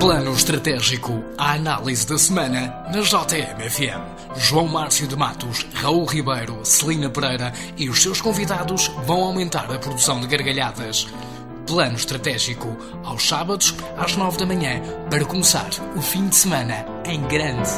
Plano Estratégico, a análise da semana na JMFM. João Márcio de Matos, Raul Ribeiro, Celina Pereira e os seus convidados vão aumentar a produção de gargalhadas. Plano Estratégico, aos sábados, às 9 da manhã, para começar o fim de semana em grande.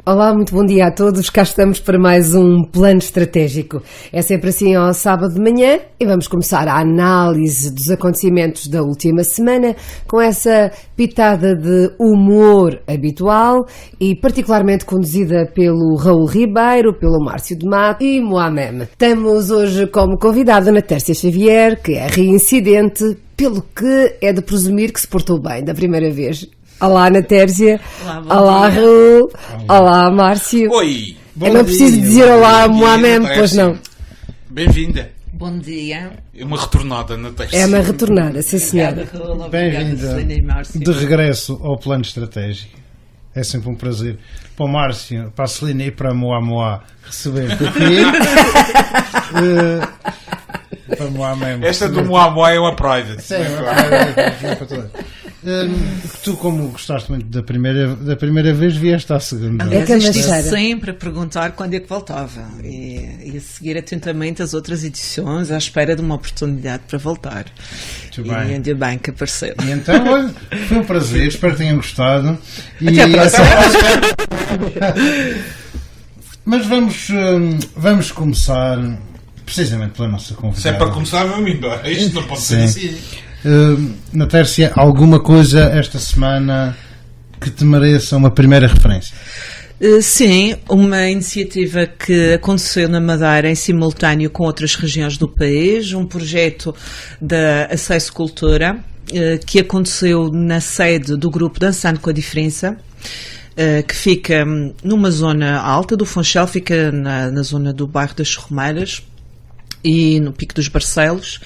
Olá, muito bom dia a todos. Cá estamos para mais um Plano Estratégico. É sempre assim ao sábado de manhã e vamos começar a análise dos acontecimentos da última semana com essa pitada de humor habitual e particularmente conduzida pelo Raul Ribeiro, pelo Márcio de Matos e Moamem. Estamos hoje como convidado na Tércia Xavier, que é reincidente, pelo que é de presumir que se portou bem da primeira vez. Olá, Ana Tércia. Olá, Raul. Olá, Márcio. Oi. Eu não preciso dizer olá, Moamem, pois não. Bem-vinda. Bom dia. É uma retornada na Tércia. É uma retornada, sim senhora. Bem-vinda de regresso ao Plano Estratégico. É sempre um prazer para o Márcio, para a Celina e para a Moa receber-te aqui. Para Moamem. Esta do Moa é uma private. Sim, para toda. Tu, como gostaste muito da primeira vez, vieste à segunda. Aliás, eu estive sempre a perguntar quando é que voltava e a seguir atentamente as outras edições à espera de uma oportunidade para voltar. Muito bem. E ainda bem que apareceu. E então, olha, foi um prazer, espero que tenham gostado. Até a próxima. Mas vamos começar precisamente pela nossa convidada. Se é para começar, vamos embora. Isto não pode ser assim. Na Tércia, alguma coisa esta semana que te mereça uma primeira referência? Sim, uma iniciativa que aconteceu na Madeira em simultâneo com outras regiões do país, um projeto da Acesso Cultura que aconteceu na sede do grupo Dançando com a Diferença, que fica numa zona alta do Funchal, fica na zona do bairro das Churrumeiras e no Pico dos Barcelos.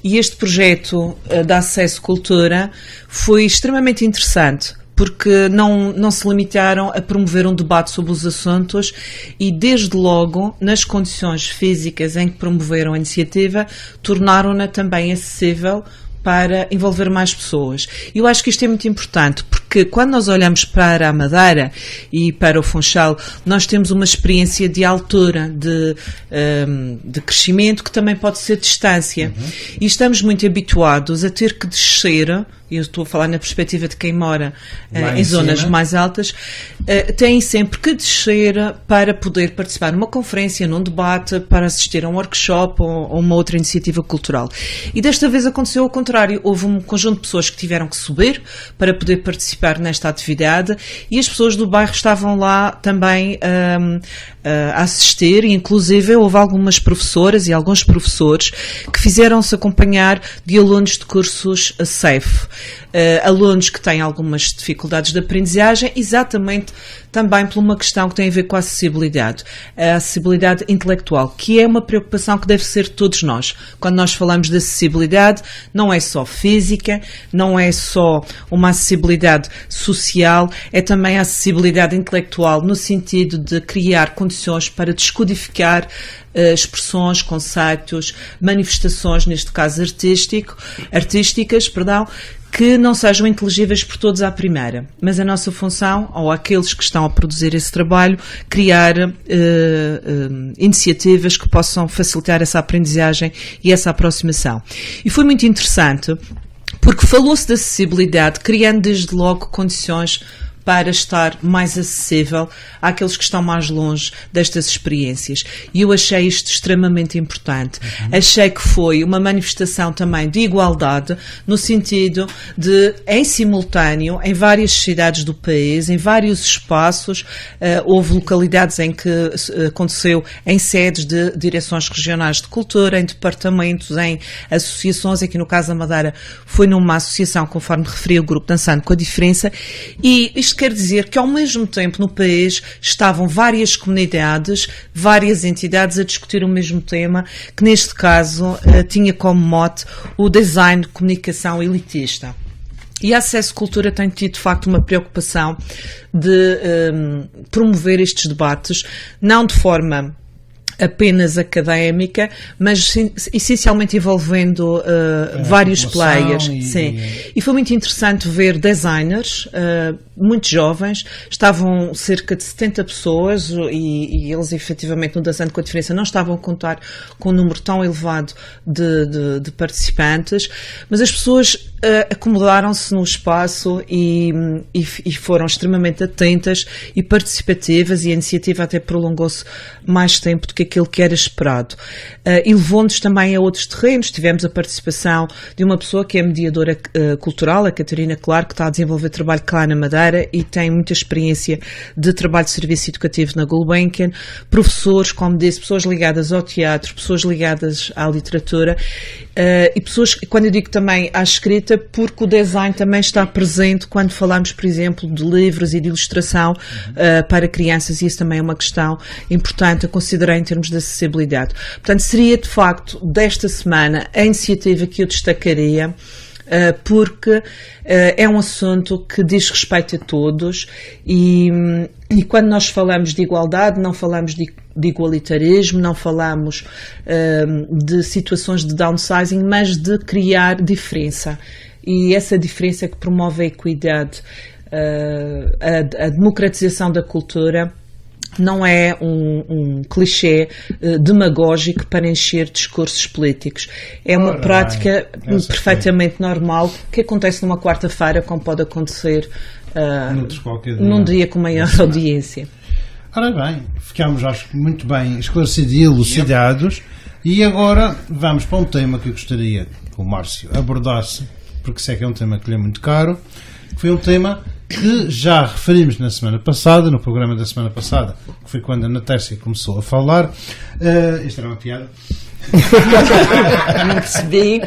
E este projeto da Acesso Cultura foi extremamente interessante, porque não se limitaram a promover um debate sobre os assuntos e, desde logo, nas condições físicas em que promoveram a iniciativa, tornaram-na também acessível para envolver mais pessoas. Eu acho que isto é muito importante, porque quando nós olhamos para a Madeira e para o Funchal, nós temos uma experiência de altura, de crescimento, que também pode ser distância. E estamos muito habituados a ter que descer, e eu estou a falar na perspectiva de quem mora em zonas mais altas, têm sempre que descer para poder participar numa conferência, num debate, para assistir a um workshop ou uma outra iniciativa cultural. E desta vez aconteceu ao contrário. Houve um conjunto de pessoas que tiveram que subir para poder participar nesta atividade e as pessoas do bairro estavam lá também a assistir e, inclusive, houve algumas professoras e alguns professores que fizeram-se acompanhar de alunos de cursos SAFE. Alunos que têm algumas dificuldades de aprendizagem, exatamente também por uma questão que tem a ver com a acessibilidade intelectual, que é uma preocupação que deve ser de todos nós. Quando nós falamos de acessibilidade, não é só física, não é só uma acessibilidade social, é também a acessibilidade intelectual no sentido de criar condições para descodificar expressões, conceitos, manifestações, neste caso artísticas, que não sejam inteligíveis por todos à primeira, mas a nossa função, ou aqueles que estão a produzir esse trabalho, criar iniciativas que possam facilitar essa aprendizagem e essa aproximação. E foi muito interessante, porque falou-se de acessibilidade, criando desde logo condições para estar mais acessível àqueles que estão mais longe destas experiências. E eu achei isto extremamente importante. Achei que foi uma manifestação também de igualdade, no sentido de, em simultâneo, em várias cidades do país, em vários espaços, houve localidades em que aconteceu em sedes de direções regionais de cultura, em departamentos, em associações. Aqui no caso da Madeira foi numa associação, conforme referi, o grupo Dançando com a Diferença, e isto quer dizer que, ao mesmo tempo, no país estavam várias comunidades, várias entidades a discutir o mesmo tema, que neste caso tinha como mote o design de comunicação elitista. E a Acesso Cultura tem tido, de facto, uma preocupação de promover estes debates, não de forma apenas académica, mas essencialmente envolvendo vários players. E foi muito interessante ver designers muito jovens, estavam cerca de 70 pessoas e eles efetivamente no Dançando com a Diferença não estavam a contar com um número tão elevado de participantes, mas as pessoas acomodaram-se no espaço e foram extremamente atentas e participativas, e a iniciativa até prolongou-se mais tempo do que aquilo que era esperado. E levou-nos também a outros terrenos. Tivemos a participação de uma pessoa que é mediadora cultural, a Catarina Claro, que está a desenvolver trabalho cá na Madeira e tem muita experiência de trabalho de serviço educativo na Gulbenkian, professores, como disse, pessoas ligadas ao teatro, pessoas ligadas à literatura, e pessoas, quando eu digo também à escrita, porque o design também está presente quando falamos, por exemplo, de livros e de ilustração para crianças, e isso também é uma questão importante a considerar em termos de acessibilidade. Portanto, seria de facto desta semana a iniciativa que eu destacaria, porque é um assunto que diz respeito a todos e quando nós falamos de igualdade, não falamos de igualitarismo, não falamos de situações de downsizing, mas de criar diferença. E essa diferença que promove a equidade, a democratização da cultura, não é um clichê demagógico para encher discursos políticos. É uma prática perfeitamente normal que acontece numa quarta-feira, como pode acontecer num dia com maior audiência. Ora bem, ficámos, acho que, muito bem esclarecidos e elucidados, e agora vamos para um tema que eu gostaria que o Márcio abordasse, porque sei que é um tema que lhe é muito caro, que foi um tema que já referimos na semana passada, no programa da semana passada, que foi quando a Natácia começou a falar. Isto era uma piada. Não percebi.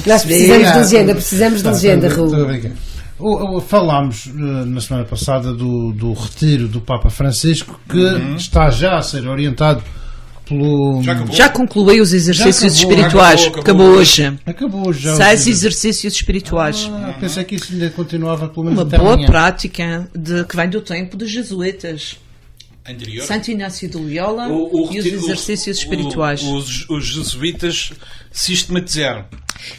Nós precisamos de legenda, Raul. Falámos na semana passada do retiro do Papa Francisco, que está já a ser orientado pelo... Já concluiu os exercícios espirituais. Acabou hoje. Acabou já. 6 exercícios espirituais. Pensei que isso ainda continuava pelo menos uma até boa amanhã. Prática que vem do tempo dos jesuítas. Anterior. Santo Inácio de Loyola e os exercícios espirituais. Os jesuítas sistematizaram.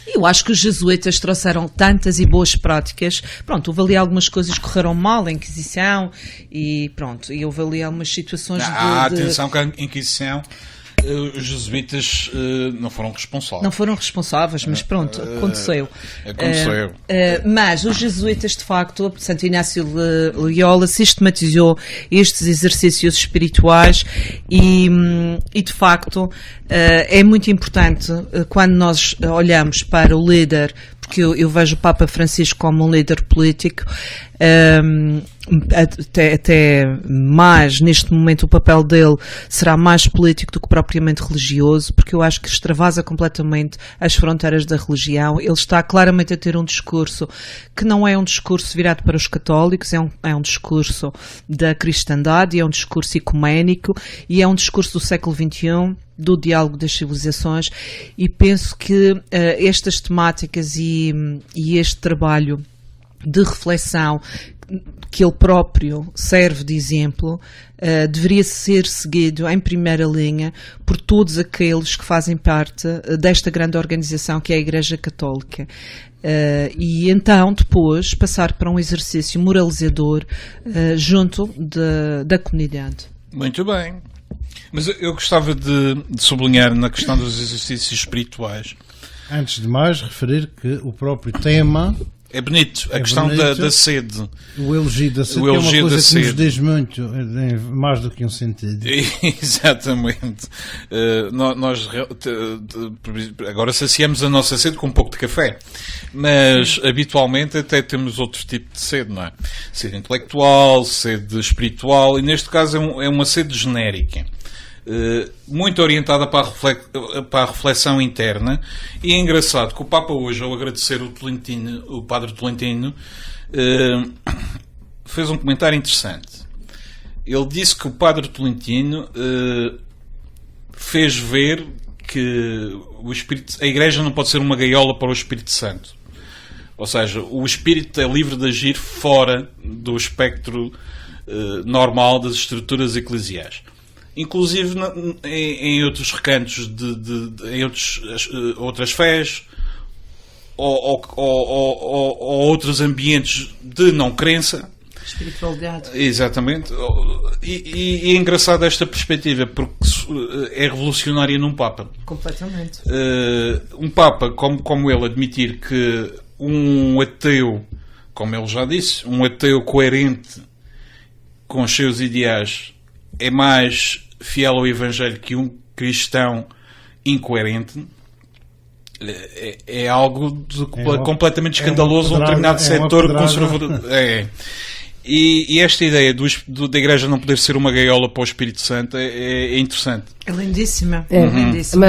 Eu acho que os jesuítas trouxeram tantas e boas práticas. Pronto, houve ali algumas coisas que correram mal, a Inquisição, e pronto, e houve ali algumas situações Atenção que a Inquisição, os jesuítas não foram responsáveis. Não foram responsáveis, mas pronto, aconteceu. Aconteceu. Mas os jesuítas, de facto, Santo Inácio de Loyola sistematizou estes exercícios espirituais e de facto, é muito importante quando nós olhamos para o líder, porque eu vejo o Papa Francisco como um líder político, até mais, neste momento o papel dele será mais político do que propriamente religioso, porque eu acho que extravasa completamente as fronteiras da religião. Ele está claramente a ter um discurso que não é um discurso virado para os católicos, é um discurso da cristandade, é um discurso ecuménico e é um discurso do século XXI, do diálogo das civilizações, e penso que estas temáticas e este trabalho de reflexão que ele próprio serve de exemplo deveria ser seguido em primeira linha por todos aqueles que fazem parte desta grande organização que é a Igreja Católica. E então depois passar para um exercício moralizador junto da comunidade. Muito bem. Mas eu gostava de sublinhar na questão dos exercícios espirituais. Antes de mais, referir que o próprio tema... É bonito, a questão da sede. O elogio da sede, é uma coisa que nos diz muito, mais do que um sentido. Exatamente. Nós agora saciamos a nossa sede com um pouco de café, mas habitualmente até temos outro tipo de sede, não é? Sede intelectual, sede espiritual, e neste caso é uma sede genérica. Muito orientada para a reflexão interna, e é engraçado que o Papa hoje, ao agradecer o Padre Tolentino, fez um comentário interessante. Ele disse que o Padre Tolentino fez ver que a Igreja não pode ser uma gaiola para o Espírito Santo, ou seja, o Espírito é livre de agir fora do espectro normal das estruturas eclesiais. inclusive em outros recantos, em outras fés, ou outros ambientes de não crença. Espiritualidade. Exatamente. E é engraçado esta perspectiva, porque é revolucionária num Papa. Completamente. Um Papa, como ele, admitir que um ateu, como ele já disse, um ateu coerente com os seus ideais é mais fiel ao Evangelho que um cristão incoerente, é algo completamente escandaloso num determinado setor conservador. E esta ideia da Igreja não poder ser uma gaiola para o Espírito Santo é interessante. É lindíssima. Lindíssima.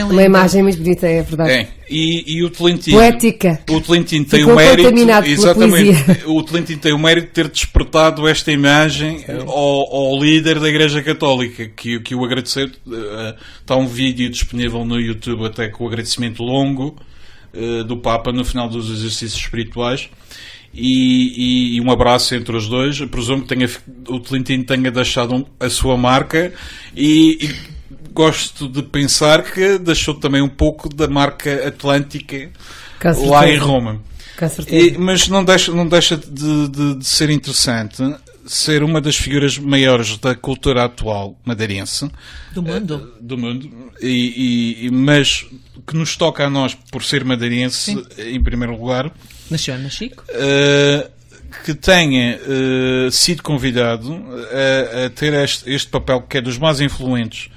Uma imagem muito bonita, é verdade. E o Tolentino. Poética. O Tolentino tem o mérito. Exatamente. O Tolentino tem o mérito de ter despertado esta imagem ao líder da Igreja Católica, que o agradeceu. Está um vídeo disponível no YouTube, até com o agradecimento longo do Papa no final dos exercícios espirituais. E um abraço entre os dois. Eu presumo que o Tolentino tenha deixado a sua marca e gosto de pensar que deixou também um pouco da marca atlântica lá em Roma. Com certeza. Mas não deixa de ser interessante ser uma das figuras maiores da cultura atual madeirense. Do mundo. Mas que nos toca a nós por ser madeirense, sim, em primeiro lugar. Nasceu no Chico. Que tenha sido convidado a ter este papel que é dos mais influentes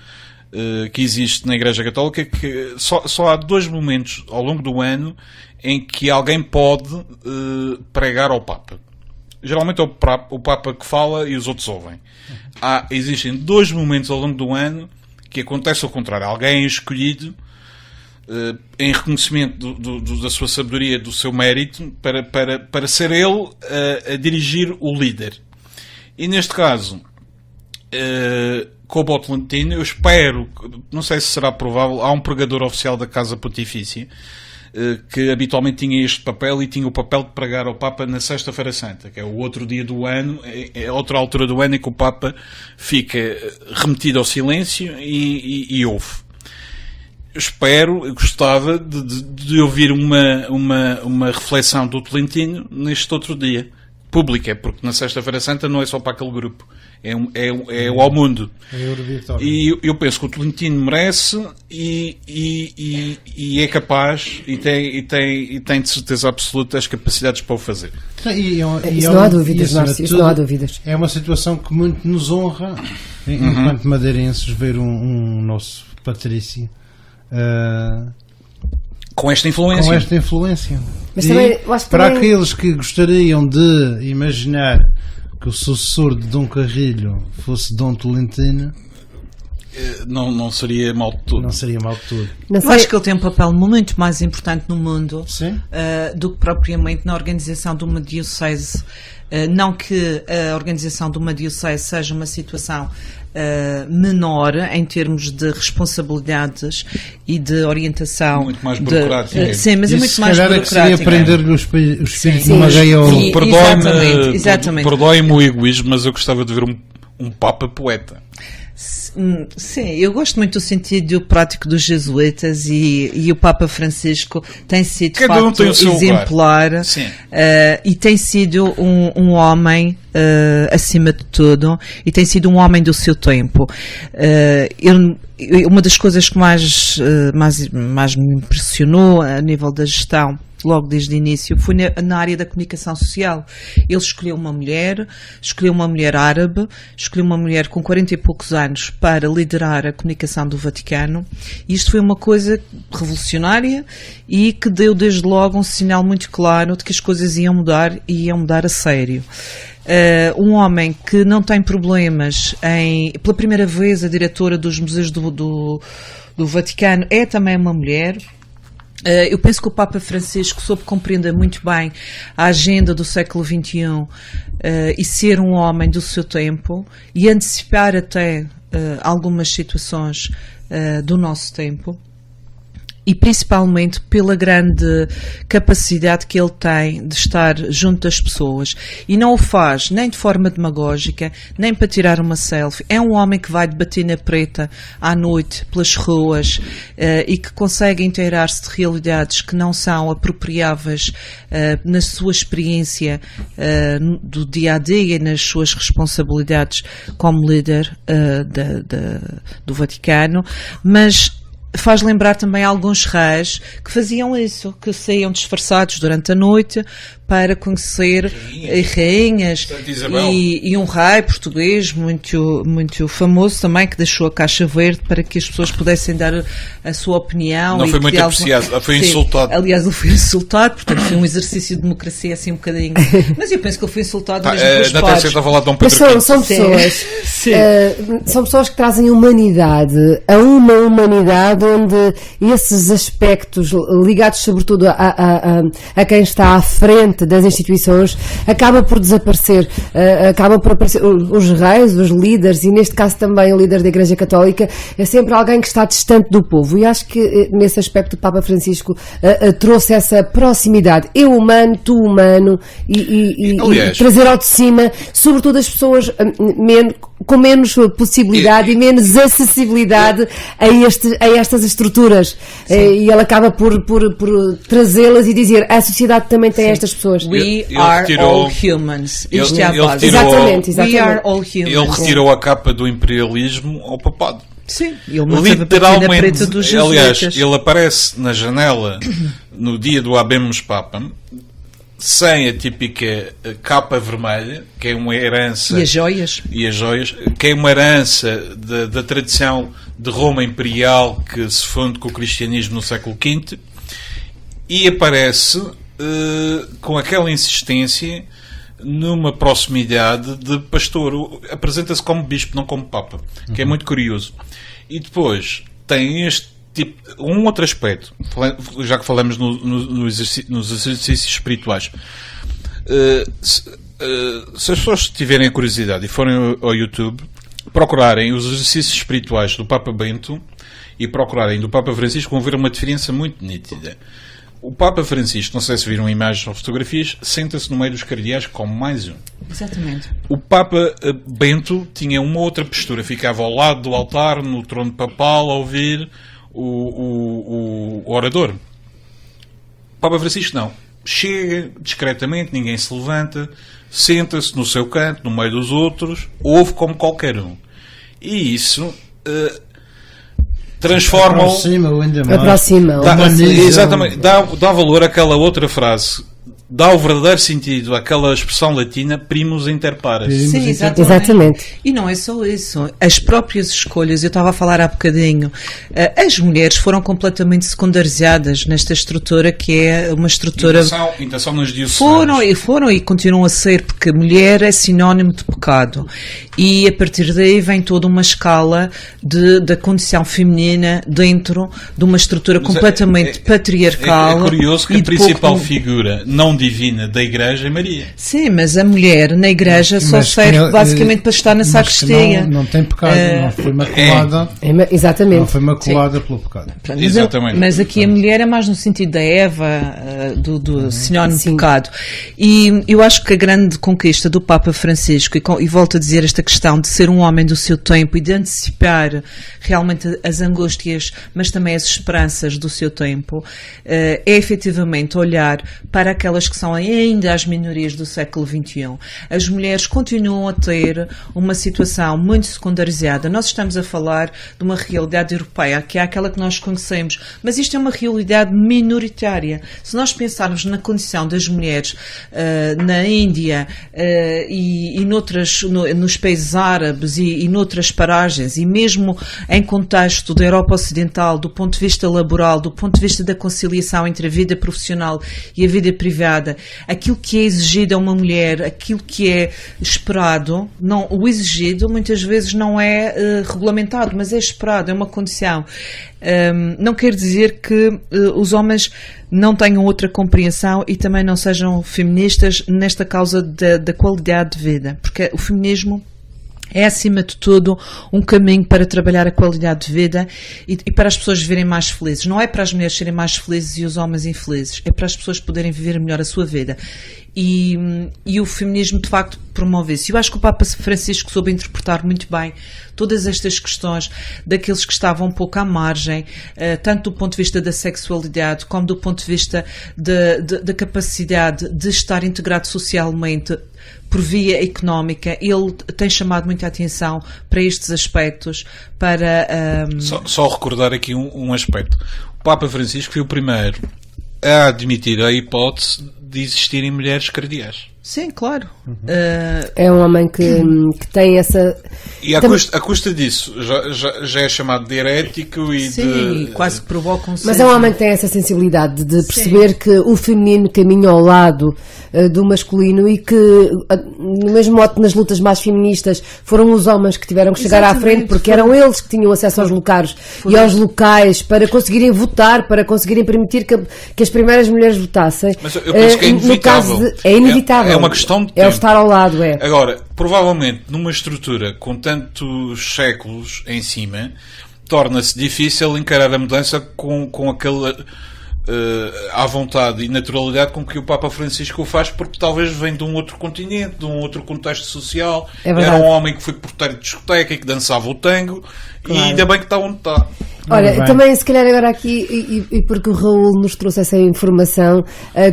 que existe na Igreja Católica, que só há 2 momentos ao longo do ano em que alguém pode pregar ao Papa. Geralmente é o Papa que fala e os outros ouvem. Existem 2 momentos ao longo do ano que acontece ao contrário. Alguém é escolhido em reconhecimento da sua sabedoria, do seu mérito, para ser ele a dirigir o líder. E neste caso, com o Tolentino, eu espero, não sei se será provável, há um pregador oficial da Casa Pontifícia que habitualmente tinha este papel e tinha o papel de pregar ao Papa na Sexta-feira Santa, que é o outro dia do ano, é outra altura do ano em que o Papa fica remetido ao silêncio e ouve. Eu gostava de ouvir uma reflexão do Tolentino neste outro dia, pública, porque na Sexta-feira Santa não é só para aquele grupo, é ao mundo. E eu penso que o Tolentino merece e é capaz e tem de certeza absoluta as capacidades para o fazer. Isso não há dúvidas, Márcio, isso não há dúvidas. É uma situação que muito nos honra, enquanto madeirenses, ver um nosso patrício com esta influência. Mas também, para aqueles que gostariam de imaginar que o sucessor de Dom Carrilho fosse Dom Tolentino, não seria mal de tudo. Não seria mal de tudo. Eu acho que ele tem um papel muito mais importante no mundo do que propriamente na organização de uma diocese. Não que a organização de uma diocese seja uma situação menor em termos de responsabilidades e de orientação. Muito mais burocrática. Sim, mas é muito mais burocrática. Seria prender-lhe o espírito numa gaiola. Perdoe-me o egoísmo, mas eu gostava de ver um Papa poeta. Sim, eu gosto muito do sentido prático dos jesuítas e o Papa Francisco tem sido de facto exemplar e tem sido um homem acima de tudo e tem sido um homem do seu tempo. Uma das coisas que mais me impressionou a nível da gestão logo desde o início foi na área da comunicação social. Ele escolheu uma mulher árabe, escolheu uma mulher com 40 e poucos anos para liderar a comunicação do Vaticano, e isto foi uma coisa revolucionária e que deu desde logo um sinal muito claro de que as coisas iam mudar e iam mudar a sério. Um homem que não tem problemas pela primeira vez a diretora dos museus do Vaticano é também uma mulher. Eu penso que o Papa Francisco soube compreender muito bem a agenda do século XXI e ser um homem do seu tempo e antecipar até algumas situações do nosso tempo. e principalmente pela grande capacidade que ele tem de estar junto das pessoas. E não o faz nem de forma demagógica, nem para tirar uma selfie. É um homem que vai debater na preta à noite pelas ruas e que consegue inteirar-se de realidades que não são apropriáveis na sua experiência do dia-a-dia e nas suas responsabilidades como líder do Vaticano, mas faz lembrar também alguns reis que faziam isso, que saíam disfarçados durante a noite para conhecer rainhas e um rei português muito famoso também, que deixou a caixa verde para que as pessoas pudessem dar a sua opinião. Não foi muito apreciado, foi insultado. Aliás, ele foi insultado, portanto foi um exercício de democracia assim um bocadinho. Mas eu penso que ele foi insultado mesmo pelas Não pares. está a falar de Dom Pedro Mas V. são pessoas, Sim. são pessoas que trazem humanidade, a uma humanidade onde esses aspectos ligados sobretudo a quem está à frente das instituições acaba por desaparecer, acabam por aparecer os reis, os líderes, e neste caso também o líder da Igreja Católica é sempre alguém que está distante do povo, e acho que nesse aspecto o Papa Francisco trouxe essa proximidade, eu humano, tu humano, e trazer ao de cima sobretudo as pessoas com menos possibilidade e menos acessibilidade a estas estruturas. E ele acaba por trazê-las e dizer a sociedade também tem estas pessoas. We are all humans. Isto é a base. Exatamente. We are all humans. Ele retirou a capa do imperialismo ao papado. Sim, ele manteve a patina preta dos jesuítas. Aliás, ele aparece na janela no dia do Habemus Papam sem a típica capa vermelha, que é uma herança... E as joias. Que é uma herança da tradição de Roma Imperial que se funde com o cristianismo no século V, e aparece com aquela insistência numa proximidade de pastor. Apresenta-se como bispo, não como papa, que é muito curioso. E depois tem este tipo, um outro aspecto, já que falamos nos exercícios espirituais. Se as pessoas tiverem curiosidade e forem ao YouTube, procurarem os exercícios espirituais do Papa Bento e procurarem do Papa Francisco, vão ver uma diferença muito nítida. O Papa Francisco, não sei se viram imagens ou fotografias, senta-se no meio dos cardeais como mais um. Exatamente. O Papa Bento tinha uma outra postura, ficava ao lado do altar, no trono papal, a ouvir o orador. O Papa Francisco não. Chega discretamente, ninguém se levanta, senta-se no seu canto, no meio dos outros, ouve como qualquer um. E isso transforma-o... Aproxima-o. Exatamente. Dá valor àquela outra frase. Dá o verdadeiro sentido àquela expressão latina, primus inter pares. Sim, exatamente. E não é só isso. As próprias escolhas, eu estava a falar há bocadinho, as mulheres foram completamente secundarizadas nesta estrutura, que é uma estrutura... Intenção nas diocesanas. Foram e continuam a ser, porque mulher é sinónimo de pecado. E a partir daí vem toda uma escala da condição feminina dentro de uma estrutura completamente patriarcal. É curioso que a principal figura não divina da Igreja é Maria. Sim, mas a mulher na Igreja só serve basicamente para estar na sacristia. Não tem pecado, não foi maculada. Exatamente. Não foi maculada pelo pecado. Exatamente. Mas aqui a mulher é mais no sentido da Eva, do sinónimo de pecado. E eu acho que a grande conquista do Papa Francisco, e volto a dizer esta questão de ser um homem do seu tempo e de antecipar realmente as angústias, mas também as esperanças do seu tempo, é efetivamente olhar para aquelas que são ainda as minorias do século XXI. As mulheres continuam a ter uma situação muito secundarizada. Nós estamos a falar de uma realidade europeia, que é aquela que nós conhecemos, mas isto é uma realidade minoritária. Se nós pensarmos na condição das mulheres na Índia e nos países árabes e noutras paragens, e mesmo em contexto da Europa Ocidental, do ponto de vista laboral, do ponto de vista da conciliação entre a vida profissional e a vida privada, aquilo que é exigido a uma mulher, aquilo que é esperado, o exigido muitas vezes não é regulamentado, mas é esperado, é uma condição. Não quer dizer que os homens não tenham outra compreensão e também não sejam feministas nesta causa da qualidade de vida, porque o feminismo É, acima de tudo, um caminho para trabalhar a qualidade de vida e para as pessoas viverem mais felizes. Não é para as mulheres serem mais felizes e os homens infelizes. É para as pessoas poderem viver melhor a sua vida. E o feminismo, de facto, promove isso. Eu acho que o Papa Francisco soube interpretar muito bem todas estas questões daqueles que estavam um pouco à margem, tanto do ponto de vista da sexualidade, como do ponto de vista da capacidade de estar integrado socialmente, por via económica. Ele tem chamado muita atenção para estes aspectos, para... Só recordar aqui um aspecto. O Papa Francisco foi o primeiro a admitir a hipótese de existirem mulheres cardeais. Sim, claro. É um homem que tem essa... E à custa disso, já é chamado de herético e sim, quase que provoca um... Mas é um homem que tem essa sensibilidade de perceber que o feminino caminha ao lado do masculino e que, no mesmo modo que nas lutas mais feministas, foram os homens que tiveram que chegar à frente, porque eram eles que tinham acesso aos locais e aos locais para conseguirem votar, para conseguirem permitir que as primeiras mulheres votassem. Mas eu penso que é inevitável. É inevitável. É uma questão de tempo. É o estar ao lado, é. Agora, provavelmente, numa estrutura com tantos séculos em cima, torna-se difícil encarar a mudança com aquela à vontade e naturalidade com que o Papa Francisco o faz, porque talvez vem de um outro continente, de um outro contexto social. Era um homem que foi porteiro de discoteca e que dançava o tango, claro. E ainda bem que está onde está. Olha, também se calhar agora aqui, e porque o Raul nos trouxe essa informação,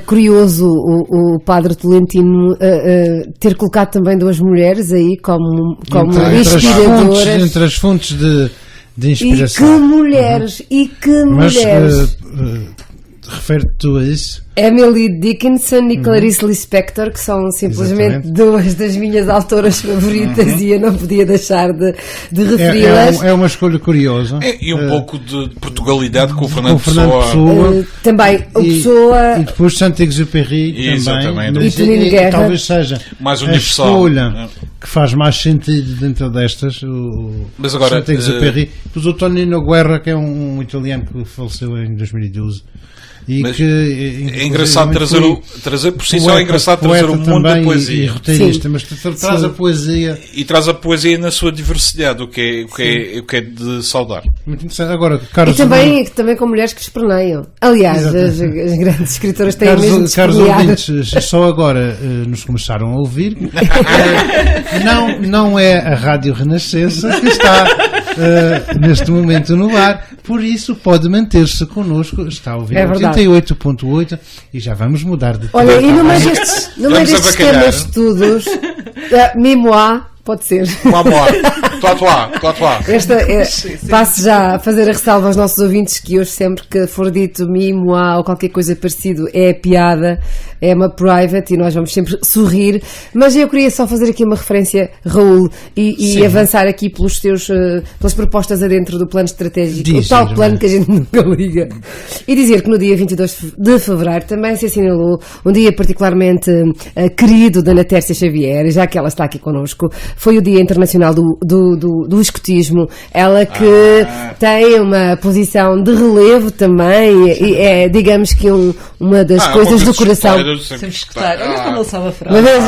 curioso o padre Tolentino ter colocado também duas mulheres aí como inspiradoras. Entre as fontes de inspiração. E que mulheres, mulheres. Refere-te tu a isso? Emily Dickinson e Clarice Lispector, que são simplesmente duas das minhas autoras favoritas e eu não podia deixar de referi-las. É uma escolha curiosa. E um pouco de Portugalidade com o Fernando Pessoa. Também o Pessoa. E depois Saint-Exupéry também. E Tonino Guerra. Talvez seja mais a escolha que faz mais sentido dentro destas. Mas agora, Saint-Exupéry. Depois o Tonino Guerra, que é um italiano que faleceu em 2012. Mas é engraçado trazer por si só, é engraçado trazer o mundo da poesia. E roteirista, mas traz a poesia. E traz a poesia na sua diversidade, o que é de saudar. Muito interessante. Agora, Carlos, e também com mulheres que esperneiam. Aliás, as grandes escritoras têm mesmo de Caros ouvintes, só agora nos começaram a ouvir. Não é a Rádio Renascença que está neste momento no ar, por isso pode manter-se connosco. Está a ouvir 88.8 e já vamos mudar de tema. Olha, e no meio destes temas todos, Mimoá, pode ser. Passo já a fazer a ressalva aos nossos ouvintes que hoje, sempre que for dito Mimoá ou qualquer coisa parecido, é piada, é uma private e nós vamos sempre sorrir. Mas eu queria só fazer aqui uma referência, Raul, e avançar aqui pelas propostas adentro do plano estratégico, o tal plano que a gente nunca liga. E dizer que no dia 22 de fevereiro também se assinalou um dia particularmente querido da Ana Tércia Xavier, já que ela está aqui connosco. Foi o Dia Internacional do Escotismo. Ela que tem uma posição de relevo também e é, digamos que uma das coisas do coração. Sempre escutar. Olha como ele sabe a frase. Uma vez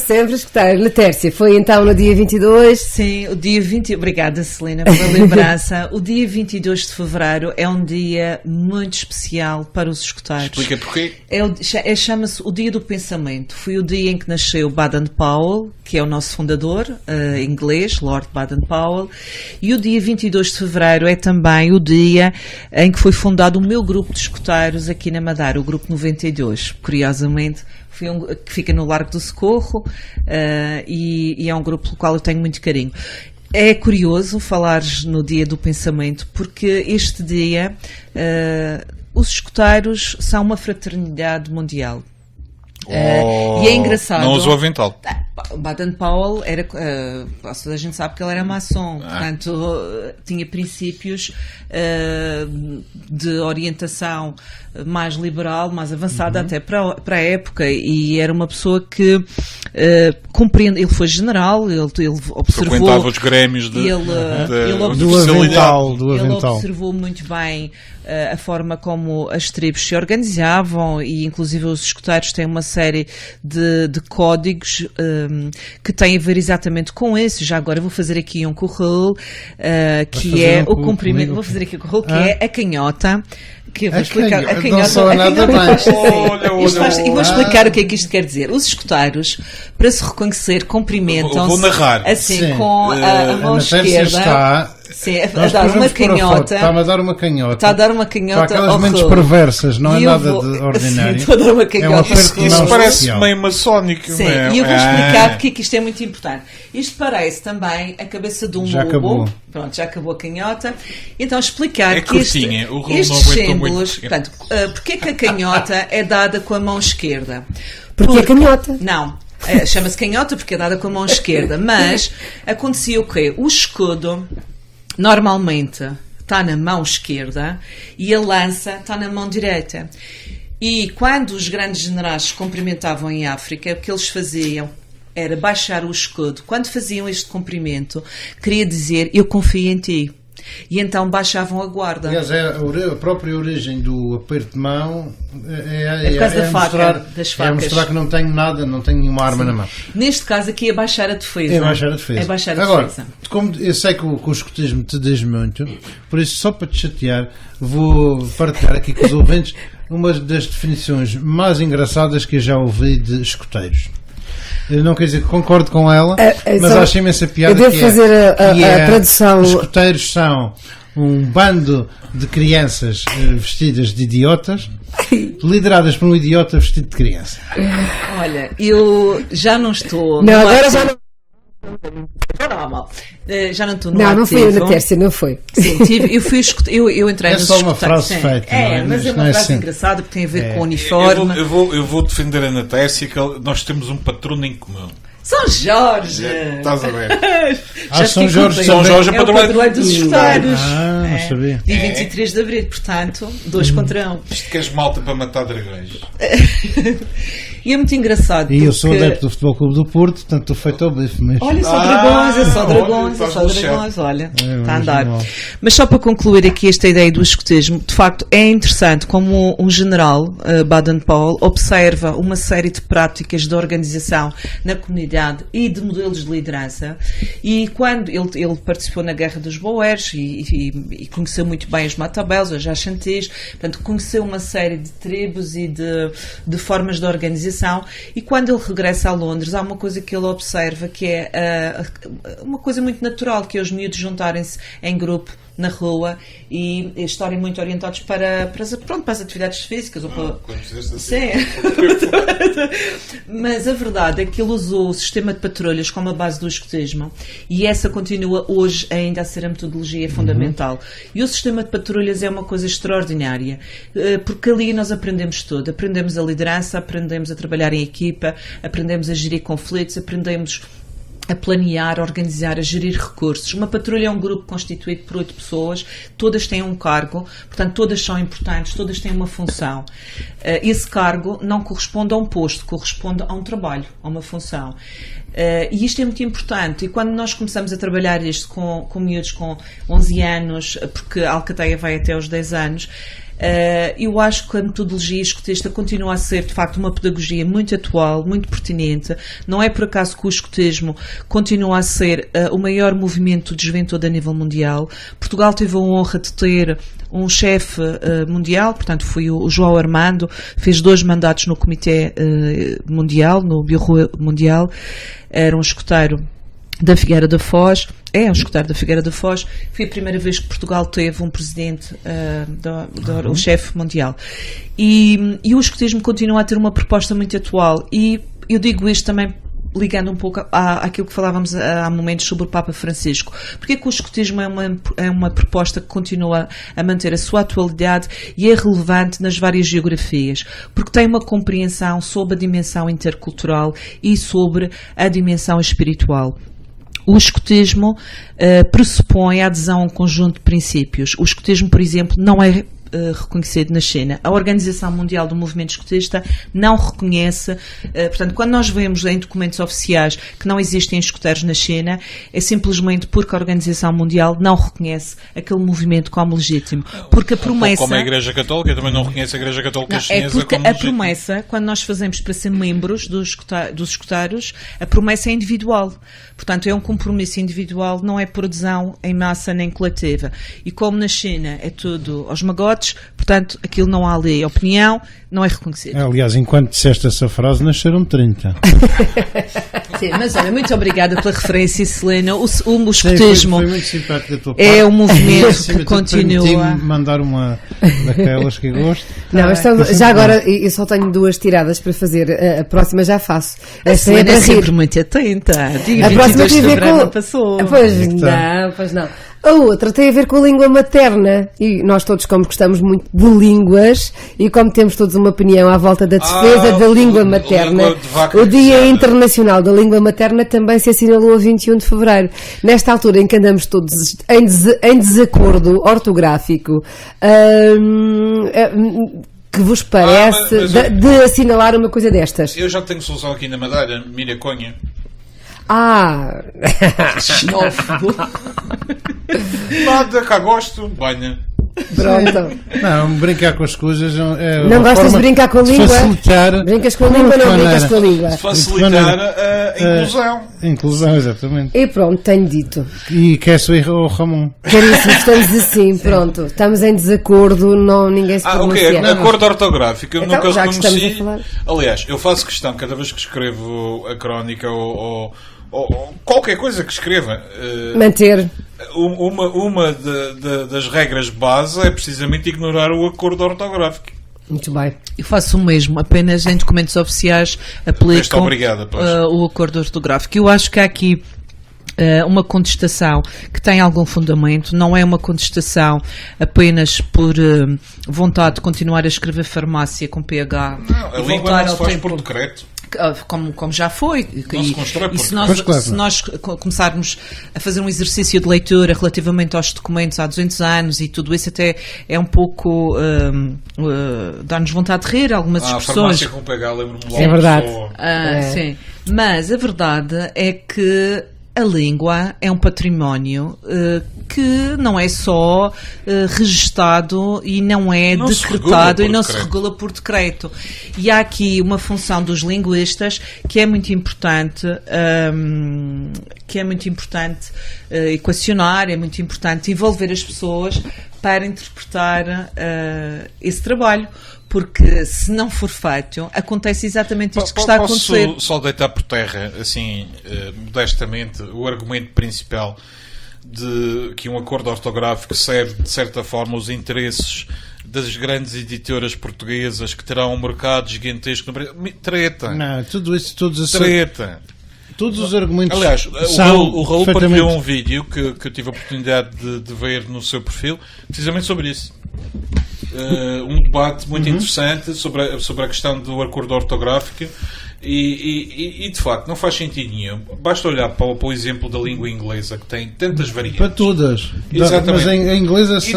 sempre escutar. Letércia, foi então no dia 22? Sim, o dia 20. Obrigada, Celina, pela lembrança. O dia 22 de fevereiro é um dia muito especial para os escutados. Explica porquê. Chama-se o Dia do Pensamento. Foi o dia em que nasceu Baden-Powell, que é o nosso fundador inglês, Lord Baden-Powell, e o dia 22 de fevereiro é também o dia em que foi fundado o meu grupo de escuteiros aqui na Madeira, o Grupo 92. Curiosamente, que fica no Largo do Socorro e é um grupo pelo qual eu tenho muito carinho. É curioso falares no Dia do Pensamento, porque este dia os escuteiros são uma fraternidade mundial. E é engraçado. Não usou avental. Baden-Powell era. Toda a gente sabe que ele era maçom, portanto, tinha princípios de orientação mais liberal, mais avançada até para a época, e era uma pessoa que compreende. Ele foi general, ele observou. Frequentava os grêmios do avental. Ele observou muito bem a forma como as tribos se organizavam, e inclusive os escuteiros têm uma série de códigos que tem a ver exatamente com esse. Já agora vou fazer aqui um currículo, que é o comprimento. Vou fazer aqui um currículo, que é a canhota. Que eu vou explicar. A canhota. Não sou nada bem. E vou explicar o que é que isto quer dizer. Os escutários, para se reconhecer, cumprimentam-se. Vou narrar. Assim, Sim. com a mão esquerda. Está... Sim, a dar uma canhota. Está-me a dar uma canhota. Está a dar uma canhota. Para aquelas mentes perversas, não é nada de ordinário. Sim, estou a dar uma canhota. Isso parece meio maçónico. Sim, e eu vou explicar porque é que isto é muito importante. Isto parece também a cabeça de um Já lobo. acabou. Pronto, já acabou a canhota. Então explicar que curtinha, o rolo estes não aguentou símbolos, muito. portanto, porque é que a canhota é dada com a mão esquerda? Porque é canhota. Não. Chama-se canhota porque é dada com a mão esquerda, mas acontecia o quê? O escudo normalmente está na mão esquerda e a lança está na mão direita. E quando os grandes generais se cumprimentavam em África, o que eles faziam era baixar o escudo. Quando faziam este cumprimento, queria dizer, eu confio em ti. E então baixavam a guarda. Aliás, a própria origem do aperto de mão é por causa da faca, das facas. É mostrar que não tenho nada, não tenho nenhuma arma na mão. Neste caso aqui é baixar a defesa. É baixar a defesa. É baixar a Agora, defesa. como eu sei que o escotismo te diz muito, por isso, só para te chatear, vou partilhar aqui com os ouvintes uma das definições mais engraçadas que eu já ouvi de escoteiros. Eu não quer dizer que concordo com ela, mas acho imensa piada. Eu devo fazer a tradução. Os escoteiros são um bando de crianças vestidas de idiotas, lideradas por um idiota vestido de criança. Olha, eu já não estou. Não, agora já não. Já não estou no Não, ativo. não foi na Tércia, não foi. Sim, eu entrei É nos só uma escuteiros. frase feita. É, não mas é Isto uma não frase assim. engraçada porque tem a ver com o uniforme. Eu vou defender a Ana Tércia, que nós temos um patrono em comum. São Jorge! Estás a ver? Já São fiquei Jorge contente. São Jorge é é o padroeiro dos escuteiros. Não sabia. Dia 23 de Abril, portanto, 2 contra 1. Isto que és malta para matar dragões. E é muito engraçado. E eu sou porque- adepto do Futebol Clube do Porto, portanto estou feito ao bife mesmo. Olha, só Ah, dragões, é só olha, dragões, é estás só no dragões, olha, É, está a mas andar. não. Mas só para concluir aqui esta ideia do escotismo, de facto é interessante como um general, Baden-Powell, observa uma série de práticas de organização na comunidade e de modelos de liderança, e quando ele participou na Guerra dos Boers e conheceu muito bem os Matabels, os Ashantis, portanto conheceu uma série de tribos e de formas de organização, e quando ele regressa a Londres há uma coisa que ele observa que é uma coisa muito natural, que é os miúdos juntarem-se em grupo na rua e estarem muito orientados para as atividades físicas. Ou para... Quando fizeste assim. Sim. Mas a verdade é que ele usou o sistema de patrulhas como a base do escotismo e essa continua hoje ainda a ser a metodologia fundamental. E o sistema de patrulhas é uma coisa extraordinária, porque ali nós aprendemos tudo. Aprendemos a liderança, aprendemos a trabalhar em equipa, aprendemos a gerir conflitos, aprendemos a planear, a organizar, a gerir recursos. Uma patrulha é um grupo constituído por 8 pessoas, todas têm um cargo, portanto todas são importantes, todas têm uma função. Esse cargo não corresponde a um posto, corresponde a um trabalho, a uma função. E isto é muito importante, e quando nós começamos a trabalhar isto com miúdos com 11 anos, porque a Alcateia vai até aos 10 anos, eu acho que a metodologia escotista continua a ser de facto uma pedagogia muito atual, muito pertinente. Não é por acaso que o escotismo continua a ser o maior movimento de juventude a nível mundial. Portugal teve a honra de ter um chefe mundial, portanto foi o João Armando, fez 2 mandatos no Comitê Mundial, no Bureau Mundial, era um escoteiro da Figueira da Foz, é um escoteiro da Figueira da Foz. Foi a primeira vez que Portugal teve um presidente, o chefe mundial. E o escotismo continua a ter uma proposta muito atual, e eu digo isto também ligando um pouco àquilo que falávamos há momentos sobre o Papa Francisco. Porque é que o escotismo é uma proposta que continua a manter a sua atualidade e é relevante nas várias geografias? Porque tem uma compreensão sobre a dimensão intercultural e sobre a dimensão espiritual. O escotismo pressupõe a adesão a um conjunto de princípios. O escotismo, por exemplo, não é reconhecido na China. A Organização Mundial do Movimento Escotista não reconhece, portanto, quando nós vemos em documentos oficiais que não existem escoteiros na China, é simplesmente porque a Organização Mundial não reconhece aquele movimento como legítimo. Porque a promessa... Como a Igreja Católica também não reconhece a Igreja Católica Chinesa porque como a legítima. promessa, quando nós fazemos para ser membros dos escoteiros, a promessa é individual. Portanto, é um compromisso individual, não é por adesão em massa nem coletiva. E como na China é tudo aos magotes, portanto, aquilo não há lei. A opinião não é reconhecida. Aliás, enquanto disseste essa frase, nasceram 30. Sim, mas olha, muito obrigada pela referência, Selena. O Sim, escotismo foi muito simpático da tua parte. é um movimento Acima que de tudo, continua. permiti-me mandar uma daquelas que gosto. Não, já agora, eu só tenho 2 tiradas para fazer. A próxima já faço. A Esta é Selena para é rir. sempre muito atenta. Dia A próxima 22 tem a de ver fevereiro com. não passou. Pois não. A outra tem a ver com a língua materna. E nós todos, como gostamos muito de línguas e como temos todos uma opinião à volta da defesa da língua materna, língua de vaca o Dia cruzada. Internacional da Língua Materna também se assinalou a 21 de fevereiro. Nesta altura em que andamos todos em desacordo ortográfico, que vos parece mas de assinalar uma coisa destas? Eu já tenho solução aqui na Madeira, Miraconha. Xenófobo. Nada, cá gosto, banha. Pronto. Não, brincar com as coisas é Não uma gostas de forma brincar com a de língua? facilitar Brincas com a língua, não maneira. brincas com a língua. Facilitar a inclusão. a inclusão, exatamente. E pronto, tenho dito. E quer saber o Ramon. Caríssimo, estamos assim, pronto. Estamos em desacordo, ninguém se pronuncia. Ok, a cor ortográfica eu Então, nunca já que estamos reconheci. a falar. Aliás, eu faço questão, cada vez que escrevo a crónica ou qualquer coisa que escreva, Manter. uma das regras base é precisamente ignorar o acordo ortográfico. Muito bem. Eu faço o mesmo, apenas em documentos oficiais aplicam Obrigada, pois. o acordo ortográfico. Eu acho que há aqui uma contestação que tem algum fundamento, não é uma contestação apenas por vontade de continuar a escrever farmácia com PH Não, a e língua voltar não se ao faz tempo por decreto. como já foi. Não se constrói por se Pois, claro. nós começarmos a fazer um exercício de leitura relativamente aos documentos há 200 anos e tudo isso até é um pouco dá-nos vontade de rir algumas A expressões. farmácia com PH, lembro-me logo. É verdade. Sim. Mas a verdade é que a língua é um património que não é só registado e não é Não se decretado regula e não por se decreto. regula por decreto. E há aqui uma função dos linguistas que é muito importante, equacionar, é muito importante envolver as pessoas para interpretar esse trabalho. Porque se não for feito, acontece exatamente isto que está a acontecer. Posso só deitar por terra, assim, modestamente, o argumento principal de que um acordo ortográfico serve, de certa forma, os interesses das grandes editoras portuguesas que terão um mercado gigantesco no Brasil. Treta. Não, tudo isso, todos os argumentos. Aliás, são o Raul perfeitamente- partilhou um vídeo que eu tive a oportunidade de ver no seu perfil, precisamente sobre isso. Um debate muito interessante sobre a questão do acordo ortográfico e de facto não faz sentido nenhum. Basta olhar para o exemplo da língua inglesa que tem tantas variantes. Para todas. Exatamente. Mas em inglês é E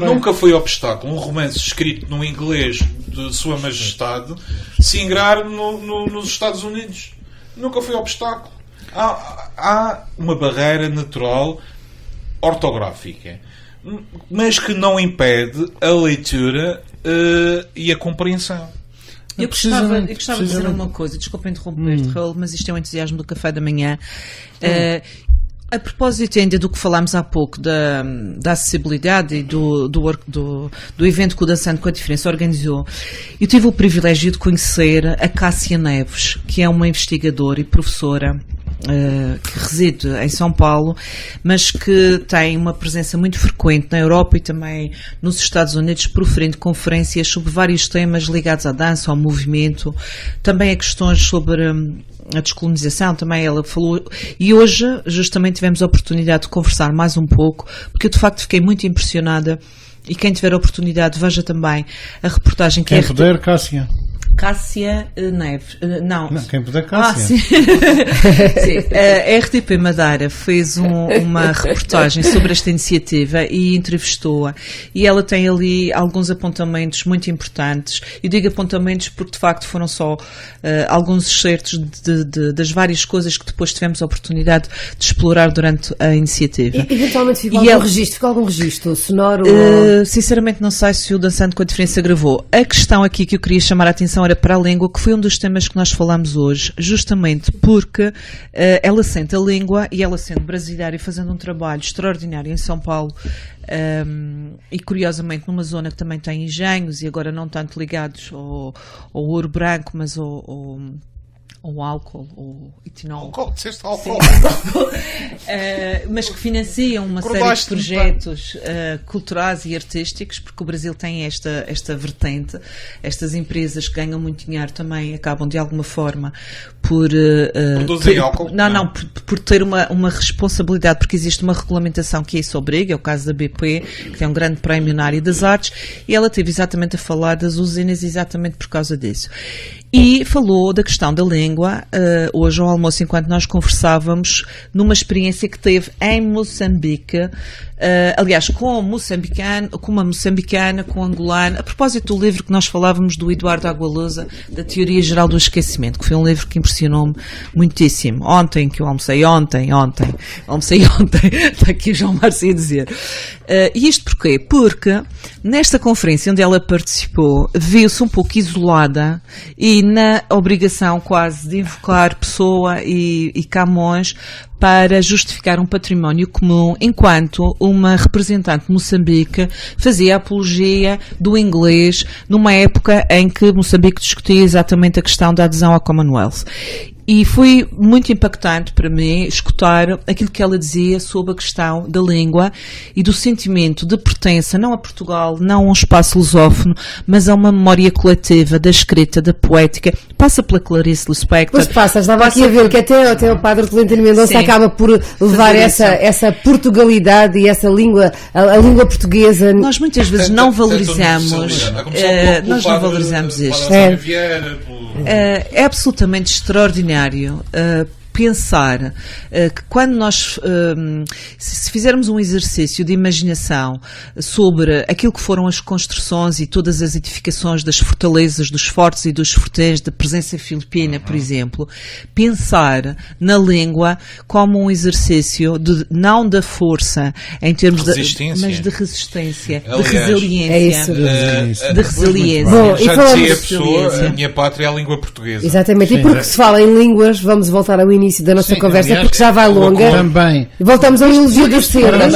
nunca foi obstáculo um romance escrito no inglês de Sua Majestade se ingrar nos Estados Unidos. Nunca foi obstáculo. Há uma barreira natural ortográfica, mas que não impede a leitura e a compreensão. Eu gostava de dizer precisamente. uma coisa, desculpa interromper-te, Raul, mas isto é um entusiasmo do café da manhã. A propósito ainda do que falámos há pouco, da acessibilidade e do evento que o Dançando com a Diferença organizou, eu tive o privilégio de conhecer a Cássia Neves, que é uma investigadora e professora que reside em São Paulo, mas que tem uma presença muito frequente na Europa e também nos Estados Unidos, proferindo conferências sobre vários temas ligados à dança, ao movimento, também a questões sobre a descolonização, também ela falou, e hoje justamente tivemos a oportunidade de conversar mais um pouco, porque eu de facto fiquei muito impressionada, e quem tiver a oportunidade veja também a reportagem que Quem puder, Cássia. Cássia Neves. Não, Campo da Cássia. sim. Sim. A RTP Madeira fez uma reportagem sobre esta iniciativa e entrevistou-a. E ela tem ali alguns apontamentos muito importantes. Eu digo apontamentos porque, de facto, foram só alguns excertos das várias coisas que depois tivemos a oportunidade de explorar durante a iniciativa. E, eventualmente ficou algum registro sonoro? Sinceramente, não sei se o Dançando com a Diferença gravou. A questão aqui que eu queria chamar a atenção era para a língua, que foi um dos temas que nós falamos hoje, justamente porque ela sente a língua, e ela sendo brasileira e fazendo um trabalho extraordinário em São Paulo, e curiosamente numa zona que também tem engenhos, e agora não tanto ligados ao ouro branco, mas ao álcool, ou etanol. Álcool, disseste álcool. Mas que financiam uma série de projetos culturais e artísticos, porque o Brasil tem esta vertente. Estas empresas que ganham muito dinheiro também acabam de alguma forma por produzir álcool? Não, por ter uma responsabilidade, porque existe uma regulamentação que isso obriga. É o caso da BP, que tem um grande prémio na área das artes, e ela teve exatamente a falar das usinas exatamente por causa disso. E falou da questão da língua, hoje ao almoço, enquanto nós conversávamos, numa experiência que teve em Moçambique, aliás, com uma moçambicana, com angolana, a propósito do livro que nós falávamos do Eduardo Agualusa, da Teoria Geral do Esquecimento, que foi um livro que impressionou-me muitíssimo. Ontem, que eu almocei ontem, está aqui o João Márcio a dizer. E isto porquê? Porque nesta conferência onde ela participou, viu-se um pouco isolada e na obrigação quase de invocar Pessoa e Camões para justificar um património comum, enquanto uma representante de Moçambique fazia apologia do inglês numa época em que Moçambique discutia exatamente a questão da adesão ao Commonwealth. E foi muito impactante para mim escutar aquilo que ela dizia sobre a questão da língua e do sentimento de pertença, não a Portugal, não a um espaço lusófono, mas a uma memória coletiva da escrita, da poética. Passa pela Clarice Lispector. Pois passa, estava aqui a ver que até o padre Tolentino Mendonça acaba por levar essa Portugalidade e essa língua, a língua portuguesa. Nós muitas vezes não valorizamos, isto. É absolutamente extraordinário pensar que quando nós, se fizermos um exercício de imaginação sobre aquilo que foram as construções e todas as edificações das fortalezas, dos fortes e dos fortéis da presença filipina, por exemplo, pensar na língua como um exercício não da força em termos mas de resistência, aliás, de resiliência. É isso. De resiliência. Bom, já dizia a pessoa, a minha pátria é a língua portuguesa. Exatamente, e porque se fala em línguas, vamos voltar ao início da nossa conversa, aliás, porque já vai longa. Também. Voltamos ao elogio dos cedos.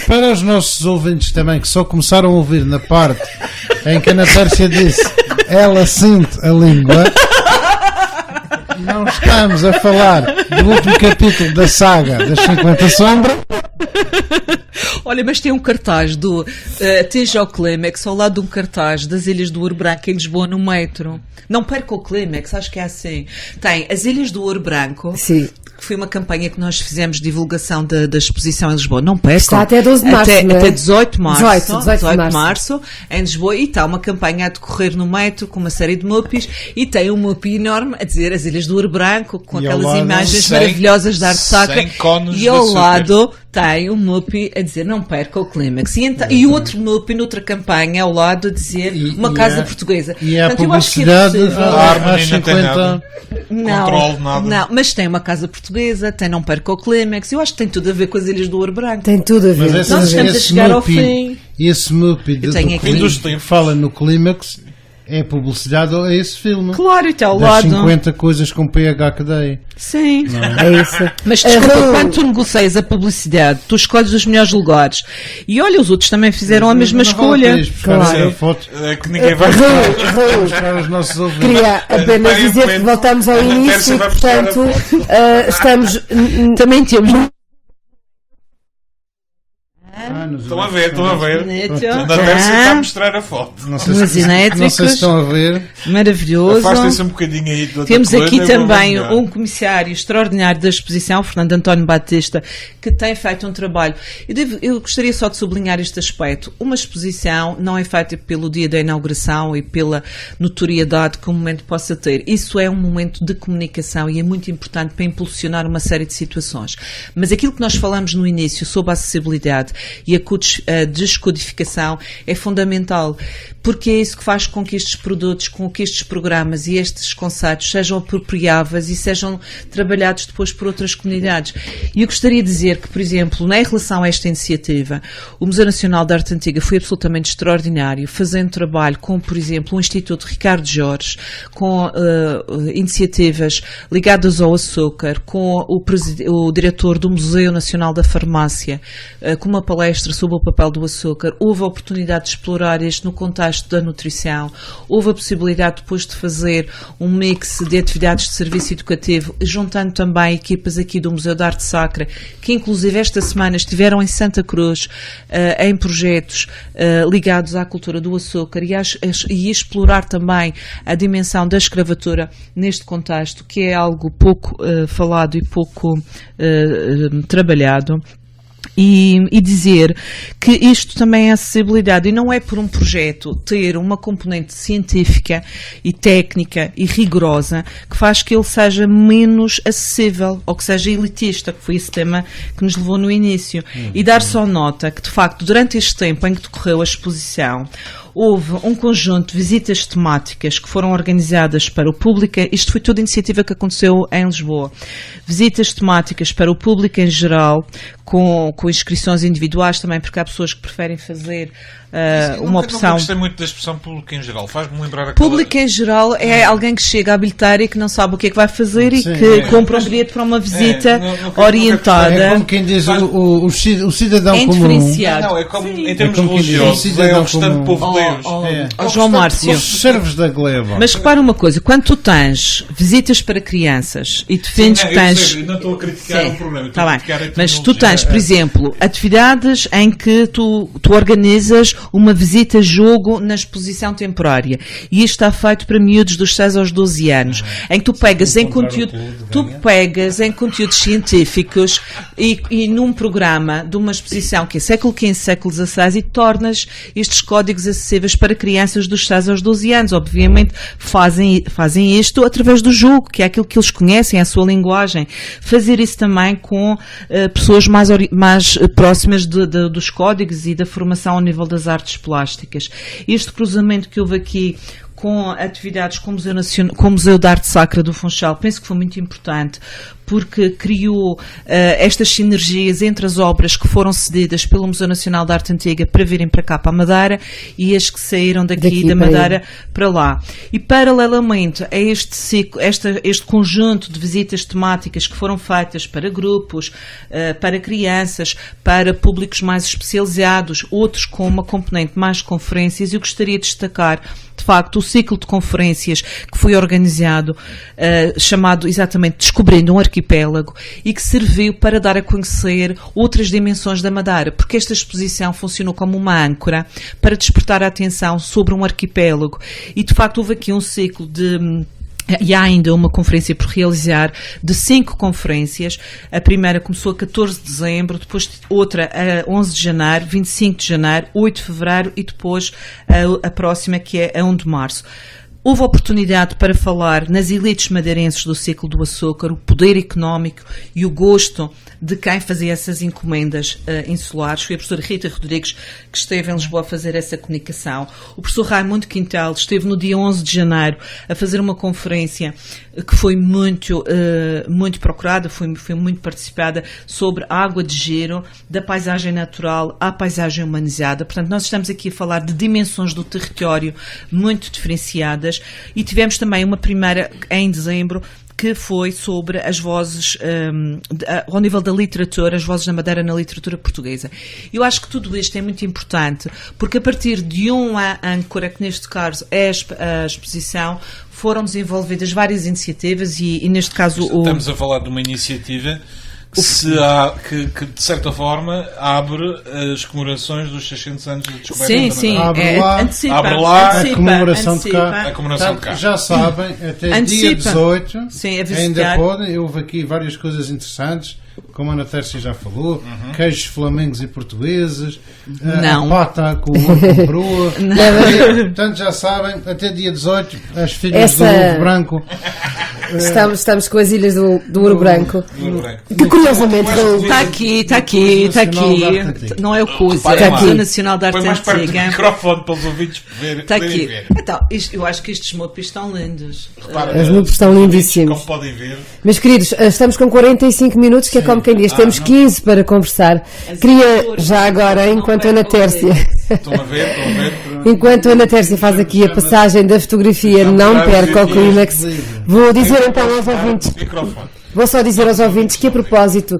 Para os nossos ouvintes também, que só começaram a ouvir na parte em que a Ana Tércia disse ela sente a língua, não estamos a falar do último capítulo da saga das 50 Sombras. Olha, mas tem um cartaz do Atinja ao Clímax ao lado de um cartaz das Ilhas do Ouro Branco em Lisboa no metro. Não perca o Clímax, acho que é assim. Tem as Ilhas do Ouro Branco. Sim. Que foi uma campanha que nós fizemos de divulgação da exposição em Lisboa. Não percam. Está até 12 de março, até 18 de março. 18 de março, em Lisboa. E está uma campanha a decorrer no metro com uma série de mupis. E tem um mupi enorme a dizer as Ilhas do Ouro Branco, com e aquelas imagens maravilhosas de arte sacra. E ao lado tem um mupi a dizer não perca o Clímax. E outro mupi noutra campanha ao lado a dizer uma casa portuguesa. E a publicidade às 50... Não, mas tem uma casa portuguesa, tem não perca o Clímax. Eu acho que tem tudo a ver com as Ilhas do Ouro Branco. Tem tudo a ver. Mas nós estamos a chegar ao fim. Esse mupi que fala no Clímax é publicidade a esse filme. Claro, está ao das lado. 50 coisas com PH que dei. Sim. É isso. Mas desculpa, quando tu negocias a publicidade, tu escolhes os melhores lugares. E olha, os outros também fizeram a mesma escolha. Claro. Foto. É que ninguém vai buscar os nossos ouvintes. Queria apenas dizer que voltamos ao início, portanto, estamos... Também temos... Estão a ver. Neto. Não deve ser para mostrar a foto. Não sei Os elétricos. se estão a ver. Maravilhoso. Afastem-se um bocadinho aí de outra Temos coisa, aqui eu vou também melhor. um comissário extraordinário da exposição, Fernando António Batista, que tem feito um trabalho. Eu gostaria só de sublinhar este aspecto. Uma exposição não é feita pelo dia da inauguração e pela notoriedade que o momento possa ter. Isso é um momento de comunicação e é muito importante para impulsionar uma série de situações. Mas aquilo que nós falamos no início sobre a acessibilidade e a descodificação é fundamental, porque é isso que faz com que estes produtos, com que estes programas e estes conceitos sejam apropriáveis e sejam trabalhados depois por outras comunidades. E eu gostaria de dizer que, por exemplo, em relação a esta iniciativa, o Museu Nacional de Arte Antiga foi absolutamente extraordinário, fazendo trabalho com, por exemplo, o Instituto Ricardo Jorge, com iniciativas ligadas ao açúcar, com o diretor do Museu Nacional da Farmácia, com uma palestra sobre o papel do açúcar. Houve a oportunidade de explorar isto no contexto da nutrição, houve a possibilidade depois de fazer um mix de atividades de serviço educativo, juntando também equipas aqui do Museu da Arte Sacra, que inclusive esta semana estiveram em Santa Cruz em projetos ligados à cultura do açúcar e explorar também a dimensão da escravatura neste contexto, que é algo pouco falado e pouco trabalhado. E dizer que isto também é acessibilidade, e não é por um projeto ter uma componente científica e técnica e rigorosa que faz que ele seja menos acessível ou que seja elitista, que foi esse tema que nos levou no início. E dar só nota que, de facto, durante este tempo em que decorreu a exposição, houve um conjunto de visitas temáticas que foram organizadas para o público. Isto foi toda a iniciativa que aconteceu em Lisboa. Visitas temáticas para o público em geral, com inscrições individuais também, porque há pessoas que preferem fazer uma opção. Não gostei muito da expressão público em geral. Faz-me lembrar aquela... Público em geral é alguém que chega a bilheteira e que não sabe o que é que vai fazer e que compra um bilhete para uma visita orientada. É como quem diz o cidadão comum. Diferenciado. Não, é como em termos como quem diz, religiosos, é o restante povo de Deus. João Márcio. Os servos da gleba. Mas repara uma coisa, quando tu tens visitas para crianças e defendes que tens... Eu não estou a criticar o problema, estou Tá a bem. criticar a Mas tu tecnologia. tens, por exemplo, atividades em que tu organizas uma visita-jogo na exposição temporária. E isto está feito para miúdos dos 6 aos 12 anos, em que tu pegas em conteúdos científicos e num programa de uma exposição que é século XV, século XVI, e tornas estes códigos acessíveis para crianças dos 6 aos 12 anos. Obviamente fazem isto através do jogo, que é aquilo que eles conhecem, a sua linguagem. Fazer isso também com pessoas mais próximas dos códigos e da formação ao nível das artes plásticas. Este cruzamento que houve aqui com atividades com o Museu da Arte Sacra do Funchal, penso que foi muito importante, porque criou estas sinergias entre as obras que foram cedidas pelo Museu Nacional da Arte Antiga para virem para cá, para a Madeira, e as que saíram daqui da Madeira para lá. E paralelamente a este ciclo, este conjunto de visitas temáticas que foram feitas para grupos, para crianças, para públicos mais especializados, outros com uma componente mais de conferências, eu gostaria de destacar de facto o ciclo de conferências que foi organizado, chamado exatamente Descobrindo um Arquipélago, e que serviu para dar a conhecer outras dimensões da Madeira, porque esta exposição funcionou como uma âncora para despertar a atenção sobre um arquipélago. E de facto houve aqui um ciclo e há ainda uma conferência por realizar, de 5 conferências. A primeira começou a 14 de dezembro, depois outra a 11 de janeiro, 25 de janeiro, 8 de fevereiro e depois a próxima, que é a 1 de março. Houve oportunidade para falar nas elites madeirenses do ciclo do açúcar, o poder económico e o gosto de quem fazia essas encomendas insulares. Foi a professora Rita Rodrigues que esteve em Lisboa a fazer essa comunicação. O professor Raimundo Quintal esteve no dia 11 de janeiro a fazer uma conferência que foi muito procurada, foi muito participada, sobre a água de giro, da paisagem natural à paisagem humanizada. Portanto, nós estamos aqui a falar de dimensões do território muito diferenciadas, e tivemos também uma primeira em dezembro, que foi sobre as vozes, ao nível da literatura, as vozes da Madeira na literatura portuguesa. Eu acho que tudo isto é muito importante, porque a partir de uma âncora, que neste caso é a exposição, foram desenvolvidas várias iniciativas e neste caso... Estamos a falar de uma iniciativa que de certa forma abre as comemorações dos 600 anos de descoberta da Madeira. Abre lá, abre lá a comemoração de cá. A comemoração de cá. Já sabem, até dia 18 ainda podem. Houve aqui várias coisas interessantes, como a Ana Tércia já falou, queijos flamengos e portugueses, a pata com broa. Portanto, já sabem, até dia 18, as filhas do Ouro Branco. Estamos com as ilhas do Ouro Branco. Que curiosamente está aqui. Não é o CUS, é o Museu Nacional da Arte Antiga. Põe mais perto do microfone para os ouvintes poderem ver. Então, eu acho que estes mopes estão lindos. Os mopes estão lindíssimos. Como podem ver. Meus queridos, estamos com 45 minutos, que é como quem diz, temos 15 para conversar. Queria já agora, enquanto a Ana Tércia... Estão a ver. Enquanto a Ana Tércia faz aqui a passagem da fotografia, não perca o clímax. Vou dizer então aos ouvintes. Vou só dizer aos ouvintes que, a propósito,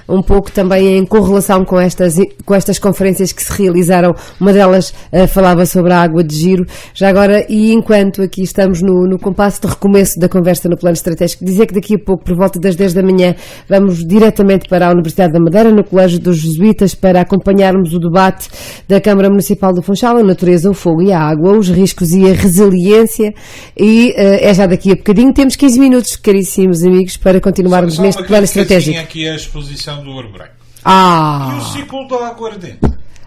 um pouco também em correlação com estas conferências que se realizaram, uma delas falava sobre a água de giro. Já agora, e enquanto aqui estamos no compasso de recomeço da conversa no plano estratégico, dizer que daqui a pouco, por volta das 10 da manhã, vamos diretamente para a Universidade da Madeira, no Colégio dos Jesuítas, para acompanharmos o debate da Câmara Municipal do Funchal, a natureza, o fogo e a água, os riscos e a resiliência, e é já daqui a bocadinho. Temos 15 minutos, caríssimos amigos, para continuarmos neste plano estratégico. Tinha aqui a exposição do Ouro Branco. E o ciclo da aguardente.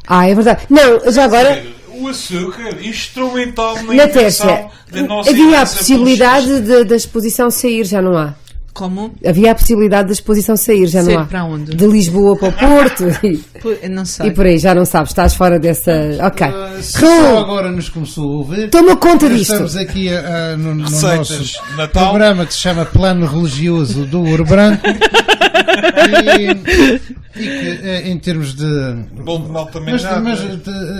É verdade. Não, já agora... O açúcar instrumental na invenção da nossa havia a possibilidade da exposição sair, já não há? Como? Havia a possibilidade da exposição sair, já não há? Para onde? De Lisboa para o Porto. Não sei. E por aí, já não sabes, estás fora dessa... Ok. Só agora nos começou a ouvir. Toma conta disto. Estamos aqui no nosso programa que se chama Plano Religioso do Ouro Branco. e que em termos de... Bom de mal também mas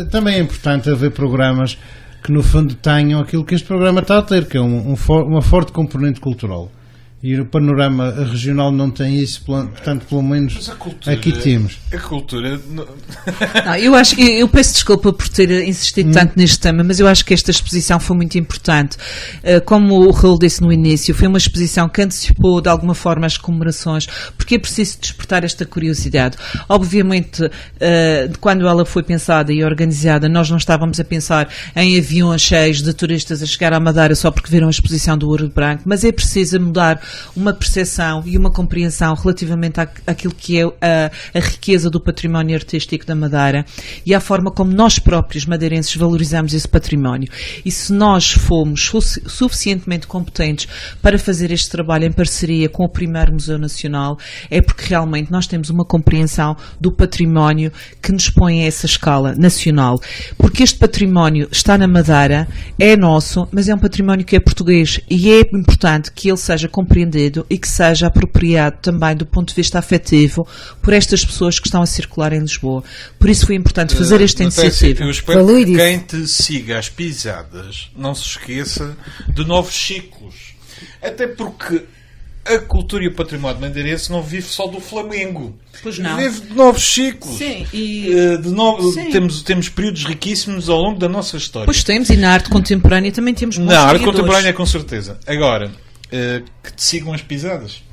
também é importante haver programas que no fundo tenham aquilo que este programa está a ter, que é uma forte componente cultural. E o panorama regional não tem isso, portanto, pelo menos aqui temos. A cultura... Eu peço desculpa por ter insistido tanto neste tema, mas eu acho que esta exposição foi muito importante. Como o Raul disse no início, foi uma exposição que antecipou de alguma forma as comemorações, porque é preciso despertar esta curiosidade. Obviamente, quando ela foi pensada e organizada, nós não estávamos a pensar em aviões cheios de turistas a chegar à Madeira só porque viram a exposição do Ouro Branco, mas é preciso mudar uma percepção e uma compreensão relativamente àquilo que é a riqueza do património artístico da Madeira e à forma como nós próprios madeirenses valorizamos esse património. E se nós fomos suficientemente competentes para fazer este trabalho em parceria com o primeiro Museu Nacional, é porque realmente nós temos uma compreensão do património que nos põe a essa escala nacional. Porque este património está na Madeira, é nosso, mas é um património que é português e é importante que ele seja compreendido e que seja apropriado também do ponto de vista afetivo por estas pessoas que estão a circular em Lisboa. Por isso foi importante fazer esta iniciativa. Eu espero que quem te siga as pisadas não se esqueça de novos ciclos. Até porque a cultura e o património madeirense não vive só do Flamengo. Pois não. Vive de novos ciclos. Sim. Temos períodos riquíssimos ao longo da nossa história. Pois temos, e na arte contemporânea também temos bons Na arte contemporânea, com certeza. Agora, que te sigam as pisadas.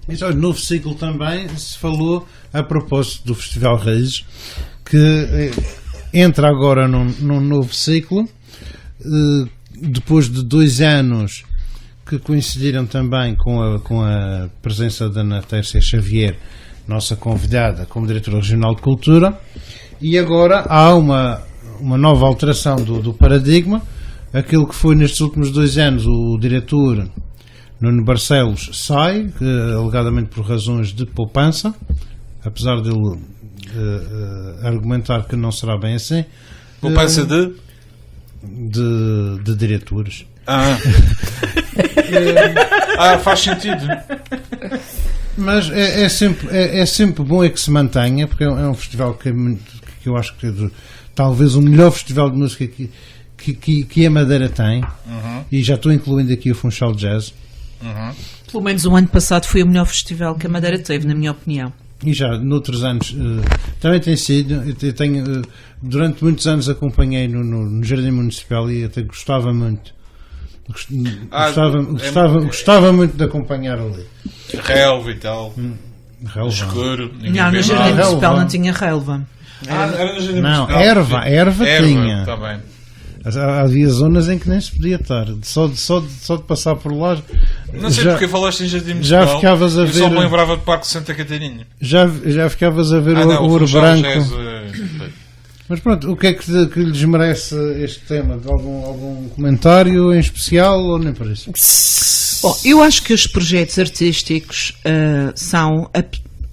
Mas o novo ciclo também se falou a propósito do Festival Reis, que entra agora num novo ciclo, depois de 2 anos que coincidiram também com a presença da Ana Tércia Xavier, nossa convidada como diretora regional de cultura, e agora há uma nova alteração do paradigma. Aquilo que foi nestes últimos 2 anos o diretor Nuno Barcelos sai, alegadamente por razões de poupança, apesar de ele argumentar que não será bem assim. Poupança de diretores. Faz sentido. Mas é sempre bom que se mantenha, porque é um festival que eu acho que é talvez o melhor festival de música que a Madeira tem, e já estou incluindo aqui o Funchal Jazz. Pelo menos o ano passado foi o melhor festival que a Madeira teve, na minha opinião. E já noutros anos também tem sido. Durante muitos anos acompanhei no Jardim Municipal e até gostava muito Gostava muito de acompanhar ali. Relva e tal. Relva. Escuro. Não, no Jardim Municipal não tinha relva. Era no Jardim Não, Municipal. erva tinha. Tá bem. Havia zonas em que nem se podia estar. Só de passar por lá. Não sei porque falaste em Jardim já Municipal. ficavas a Eu só ver- me lembrava do Parque de Santa Catarina. Já ficavas a ver o não, ouro Funchal branco. já és, Mas pronto, o que é que lhes merece este tema? De algum comentário em especial ou nem por isso? Bom, eu acho que os projetos artísticos são,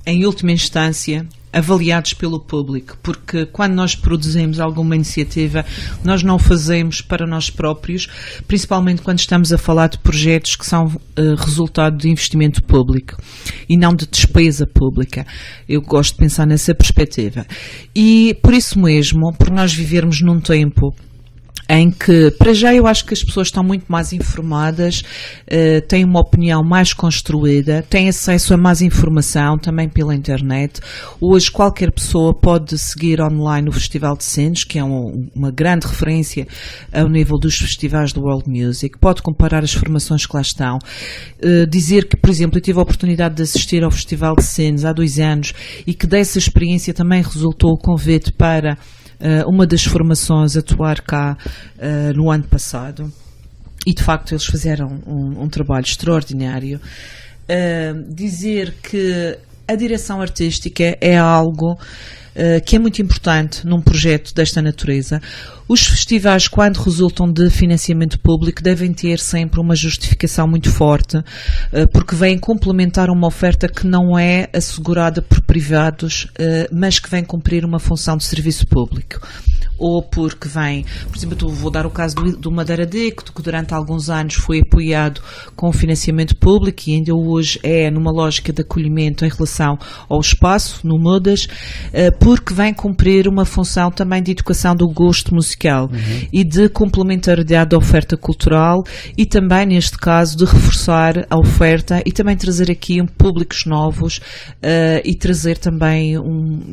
em última instância, avaliados pelo público, porque quando nós produzimos alguma iniciativa, nós não fazemos para nós próprios, principalmente quando estamos a falar de projetos que são resultado de investimento público e não de despesa pública. Eu gosto de pensar nessa perspectiva. E por isso mesmo, por nós vivermos num tempo em que, para já, eu acho que as pessoas estão muito mais informadas, têm uma opinião mais construída, têm acesso a mais informação, também pela internet. Hoje, qualquer pessoa pode seguir online o Festival de Sines, que é uma grande referência ao nível dos festivais do World Music, pode comparar as formações que lá estão. Dizer que, por exemplo, eu tive a oportunidade de assistir ao Festival de Sines há 2 anos e que dessa experiência também resultou o convite para uma das formações atuar cá no ano passado, e de facto eles fizeram um trabalho extraordinário. Dizer que a direção artística é algo que é muito importante num projeto desta natureza. Os festivais, quando resultam de financiamento público, devem ter sempre uma justificação muito forte, porque vêm complementar uma oferta que não é assegurada por privados, mas que vem cumprir uma função de serviço público. Ou porque vem, por exemplo, eu vou dar o caso do Madeira Dicto, que durante alguns anos foi apoiado com financiamento público e ainda hoje é numa lógica de acolhimento em relação ao espaço, no Modas, porque vem cumprir uma função também de educação do gosto musical e de complementaridade da oferta cultural, e também, neste caso, de reforçar a oferta e também trazer aqui públicos novos, e trazer também,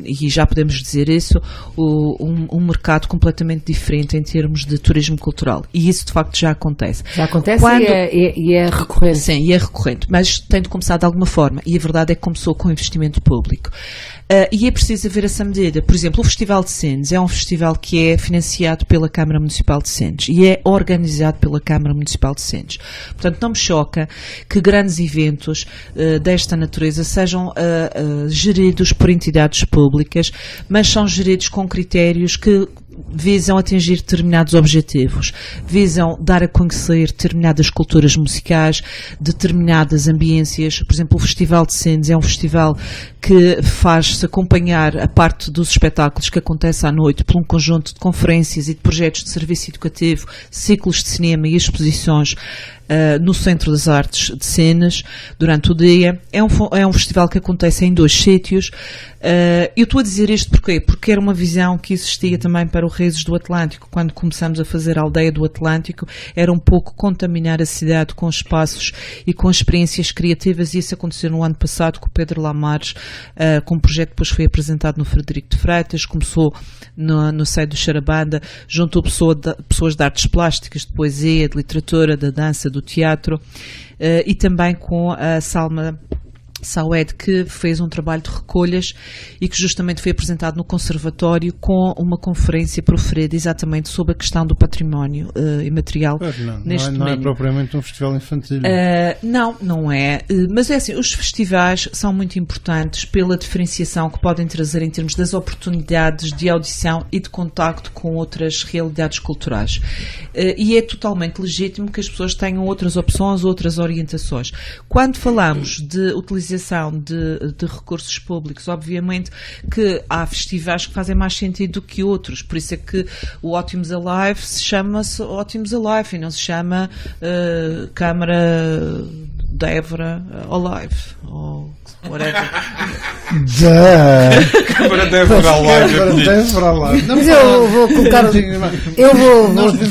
e já podemos dizer isso, um mercado completamente diferente em termos de turismo cultural. E isso, de facto, já acontece. Já acontece e é recorrente. Sim, e é recorrente, mas tem de começar de alguma forma. E a verdade é que começou com investimento público. E é preciso haver essa medida. Por exemplo, o Festival de Sines é um festival que é financiado pela Câmara Municipal de Sines e é organizado pela Câmara Municipal de Sines. Portanto, não me choca que grandes eventos desta natureza sejam geridos por entidades públicas, mas são geridos com critérios que visam atingir determinados objetivos, visam dar a conhecer determinadas culturas musicais, determinadas ambiências. Por exemplo, o Festival de Sines é um festival que faz-se acompanhar a parte dos espetáculos que acontece à noite por um conjunto de conferências e de projetos de serviço educativo, ciclos de cinema e exposições no Centro das Artes de Sines durante o dia. É um festival que acontece em 2 sítios. Eu estou a dizer isto porquê? Porque era uma visão que existia também para o Raízes do Atlântico. Quando começamos a fazer a Aldeia do Atlântico, era um pouco contaminar a cidade com espaços e com experiências criativas, e isso aconteceu no ano passado com o Pedro Lamares, com um projeto que depois foi apresentado no Frederico de Freitas, começou no Seio do Charabanda, juntou pessoas de artes plásticas, de poesia, de literatura, da dança, do teatro, e também com a Salma Saed, que fez um trabalho de recolhas e que justamente foi apresentado no Conservatório com uma conferência proferida exatamente sobre a questão do património imaterial neste não domínio. é propriamente um festival infantil. Não é. Mas é assim, os festivais são muito importantes pela diferenciação que podem trazer em termos das oportunidades de audição e de contacto com outras realidades culturais. E é totalmente legítimo que as pessoas tenham outras opções, outras orientações. Quando falamos de utilização de recursos públicos, obviamente que há festivais que fazem mais sentido do que outros, por isso é que o Ótimos Alive se chama-se Ótimos Alive e não se chama Câmara de Évora Alive ou whatever. Câmara de Évora Alive. Mas eu vou colocar.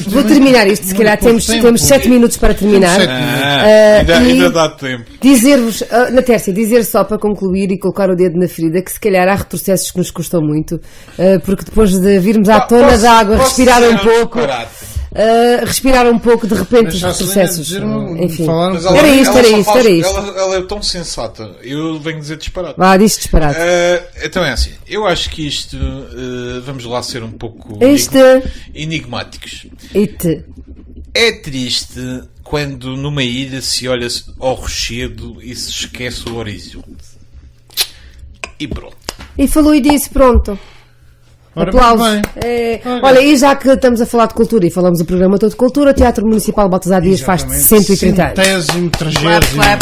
Vou terminar isto, se calhar temos 7 minutos para terminar. Ainda dá tempo. Dizer-vos, na Tércia, dizer só para concluir e colocar o dedo na ferida, que se calhar há retrocessos que nos custam muito, porque depois de virmos à tona da água, respirar um pouco. respirar um pouco de repente Deixa a os Celina processos. dizer-me, Enfim. falar um Mas pouco. Era isto. Ela é tão sensata. Eu venho dizer disparate. Vá, diz disparado. Então é assim. Eu acho que isto... vamos lá ser um pouco enigmáticos. É triste quando numa ilha se olha ao rochedo e se esquece o horizonte. E pronto. E falou e disse, pronto. Ora, Aplausos. muito bem. Olha, e já que estamos a falar de cultura e falamos do programa todo de cultura, o Teatro Municipal Baltasar Dias faz 130 anos. Centésimo, trigésimo. Uma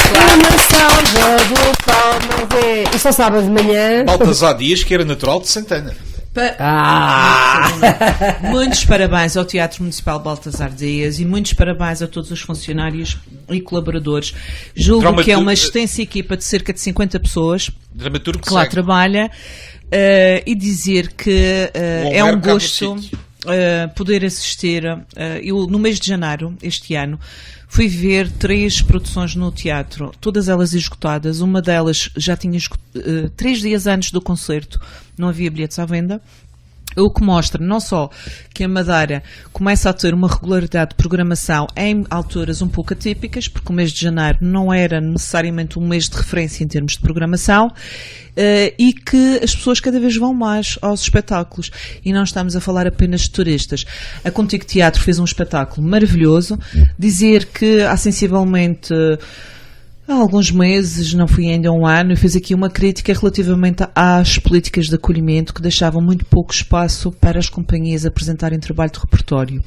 salva de palmas. E só sábado de manhã. Baltasar Dias, que era natural de Santana. Muitos parabéns ao Teatro Municipal Baltasar Dias e muitos parabéns a todos os funcionários e colaboradores. Julgo que é uma extensa equipa de cerca de 50 pessoas que lá trabalha, e dizer que é um gosto poder assistir. Eu, no mês de janeiro, este ano, fui ver 3 produções no teatro, todas elas esgotadas. Uma delas já tinha 3 dias antes do concerto, não havia bilhetes à venda. O que mostra não só que a Madeira começa a ter uma regularidade de programação em alturas um pouco atípicas, porque o mês de janeiro não era necessariamente um mês de referência em termos de programação, e que as pessoas cada vez vão mais aos espetáculos. E não estamos a falar apenas de turistas. A Contigo Teatro fez um espetáculo maravilhoso. Dizer que há sensivelmente... há alguns meses, não fui ainda um ano, eu fiz aqui uma crítica relativamente às políticas de acolhimento que deixavam muito pouco espaço para as companhias apresentarem trabalho de repertório.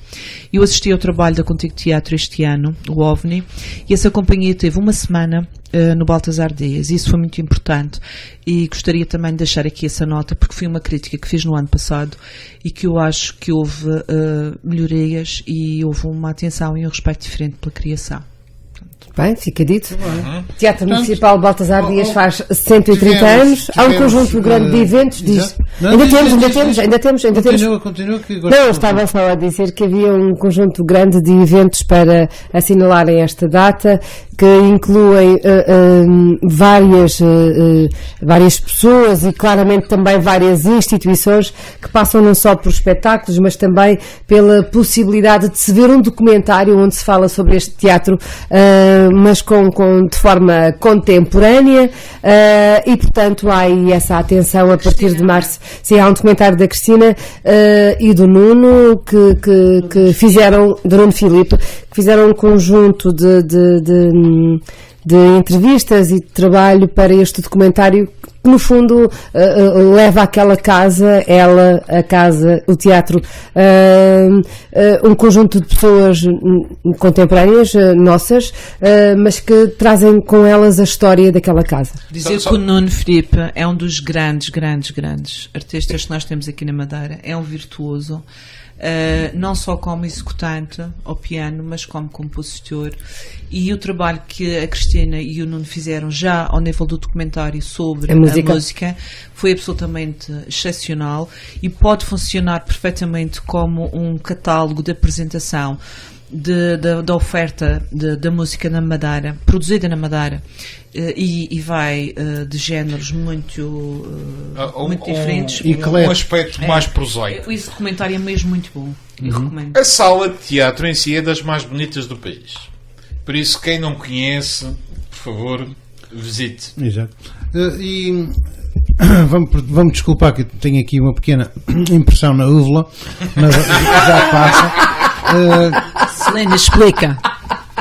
Eu assisti ao trabalho da Contigo Teatro este ano, o OVNI, e essa companhia teve uma semana no Baltasar Dias, e isso foi muito importante, e gostaria também de deixar aqui essa nota, porque foi uma crítica que fiz no ano passado e que eu acho que houve melhorias e houve uma atenção e um respeito diferente pela criação. Bem, fica dito. Teatro Municipal Baltasar Dias faz 130 anos. Há um conjunto grande de eventos. Diz. Ainda temos. Continua que Não, eu estava só a dizer que havia um conjunto grande de eventos para assinalarem esta data, que incluem várias pessoas e claramente também várias instituições que passam não só por espetáculos, mas também pela possibilidade de se ver um documentário onde se fala sobre este teatro, mas de forma contemporânea, e portanto há aí essa atenção a partir de março. Sim, há um documentário da Cristina e do Nuno que fizeram, do Nuno Filipe, que fizeram um conjunto de entrevistas e de trabalho para este documentário que no fundo leva àquela casa, a casa, o teatro, um conjunto de pessoas contemporâneas, nossas, mas que trazem com elas a história daquela casa. Dizer que o Nuno Filipe é um dos grandes artistas que nós temos aqui na Madeira, é um virtuoso. Não só como executante ao piano, mas como compositor, e o trabalho que a Cristina e o Nuno fizeram já ao nível do documentário sobre a música foi absolutamente excepcional e pode funcionar perfeitamente como um catálogo de apresentação da oferta da música na Madeira, produzida na Madeira, e vai de géneros muito diferentes. E um aspecto mais prosaico. Esse documentário é mesmo muito bom. Recomendo. A sala de teatro em si é das mais bonitas do país. Por isso, quem não conhece, por favor, visite. Exato. E vamos desculpar que tenho aqui uma pequena impressão na úvula, mas já passa. Celina, explica.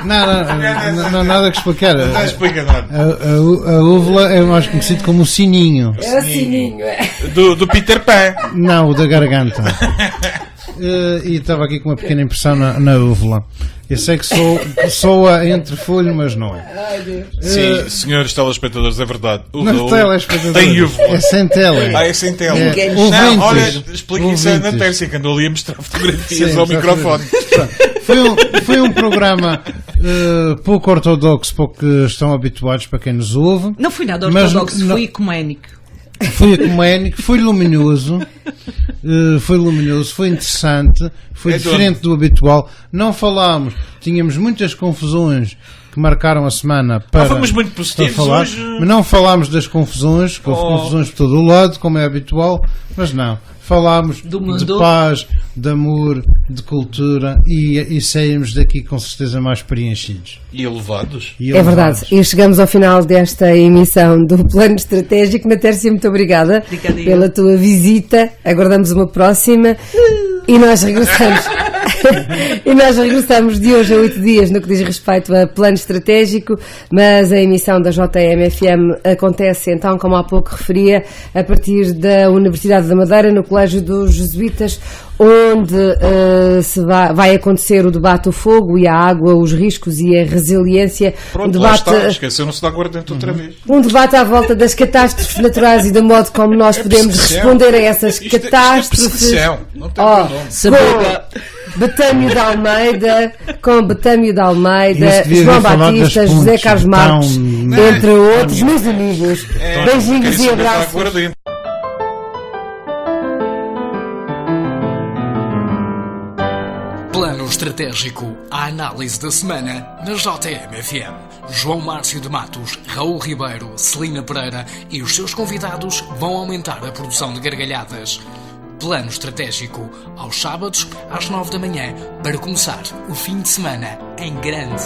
Não, nada que explicar. Não explica nada. A úvula é mais conhecido como o sininho. É o sininho, Do Peter Pan. Não, o da garganta. E estava aqui com uma pequena impressão na úvula. Eu sei que soa entre folho, mas não é. Sim, senhores telespectadores, é verdade. Não, telespectadores. Tem úvula. É sem tele. É sem tele. Não, olha, explica isso a Ana Tércia, que andou ali a mostrar fotografias ao microfone. Foi um programa pouco ortodoxo, pouco estão habituados para quem nos ouve. Não fui nada ortodoxo, fui ecuménico. Foi ecuménico, foi luminoso, foi interessante, foi diferente do habitual. Não falámos, tínhamos muitas confusões que marcaram a semana para. Fomos muito positivos falar, hoje. mas não falámos das confusões, que houve confusões por todo o lado, como é habitual, mas não. falámos Do mundo. de paz, de amor, de cultura e saímos daqui com certeza mais preenchidos. E elevados. E É verdade. elevados. E chegamos ao final desta emissão do Plano Estratégico. Natércia, muito obrigada Obrigadinha. pela tua visita. Aguardamos uma próxima. E nós regressamos. E nós regressamos de hoje a 8 dias no que diz respeito a plano estratégico, mas a emissão da JMFM acontece então, como há pouco referia, a partir da Universidade da Madeira, no Colégio dos Jesuítas, onde vai acontecer o debate O Fogo e a Água, os riscos e a resiliência. Pronto, lá está. Esqueceram-se da aguardente outra vez. Um debate à volta das catástrofes naturais e do modo como nós podemos perseguição. responder a essas Isto é catástrofes. perseguição. Não tem Oh, perdão. com Betâmio de Almeida, Isso devia João haver falado Batista, das José pontes, Carlos Marques, então, entre outros, meus amigos. Beijinhos Querem e saber da abraços. aguardente. Plano Estratégico, a análise da semana na JMFM. João Márcio de Matos, Raul Ribeiro, Celina Pereira e os seus convidados vão aumentar a produção de gargalhadas. Plano Estratégico, aos sábados, às 9 da manhã, para começar o fim de semana em grande.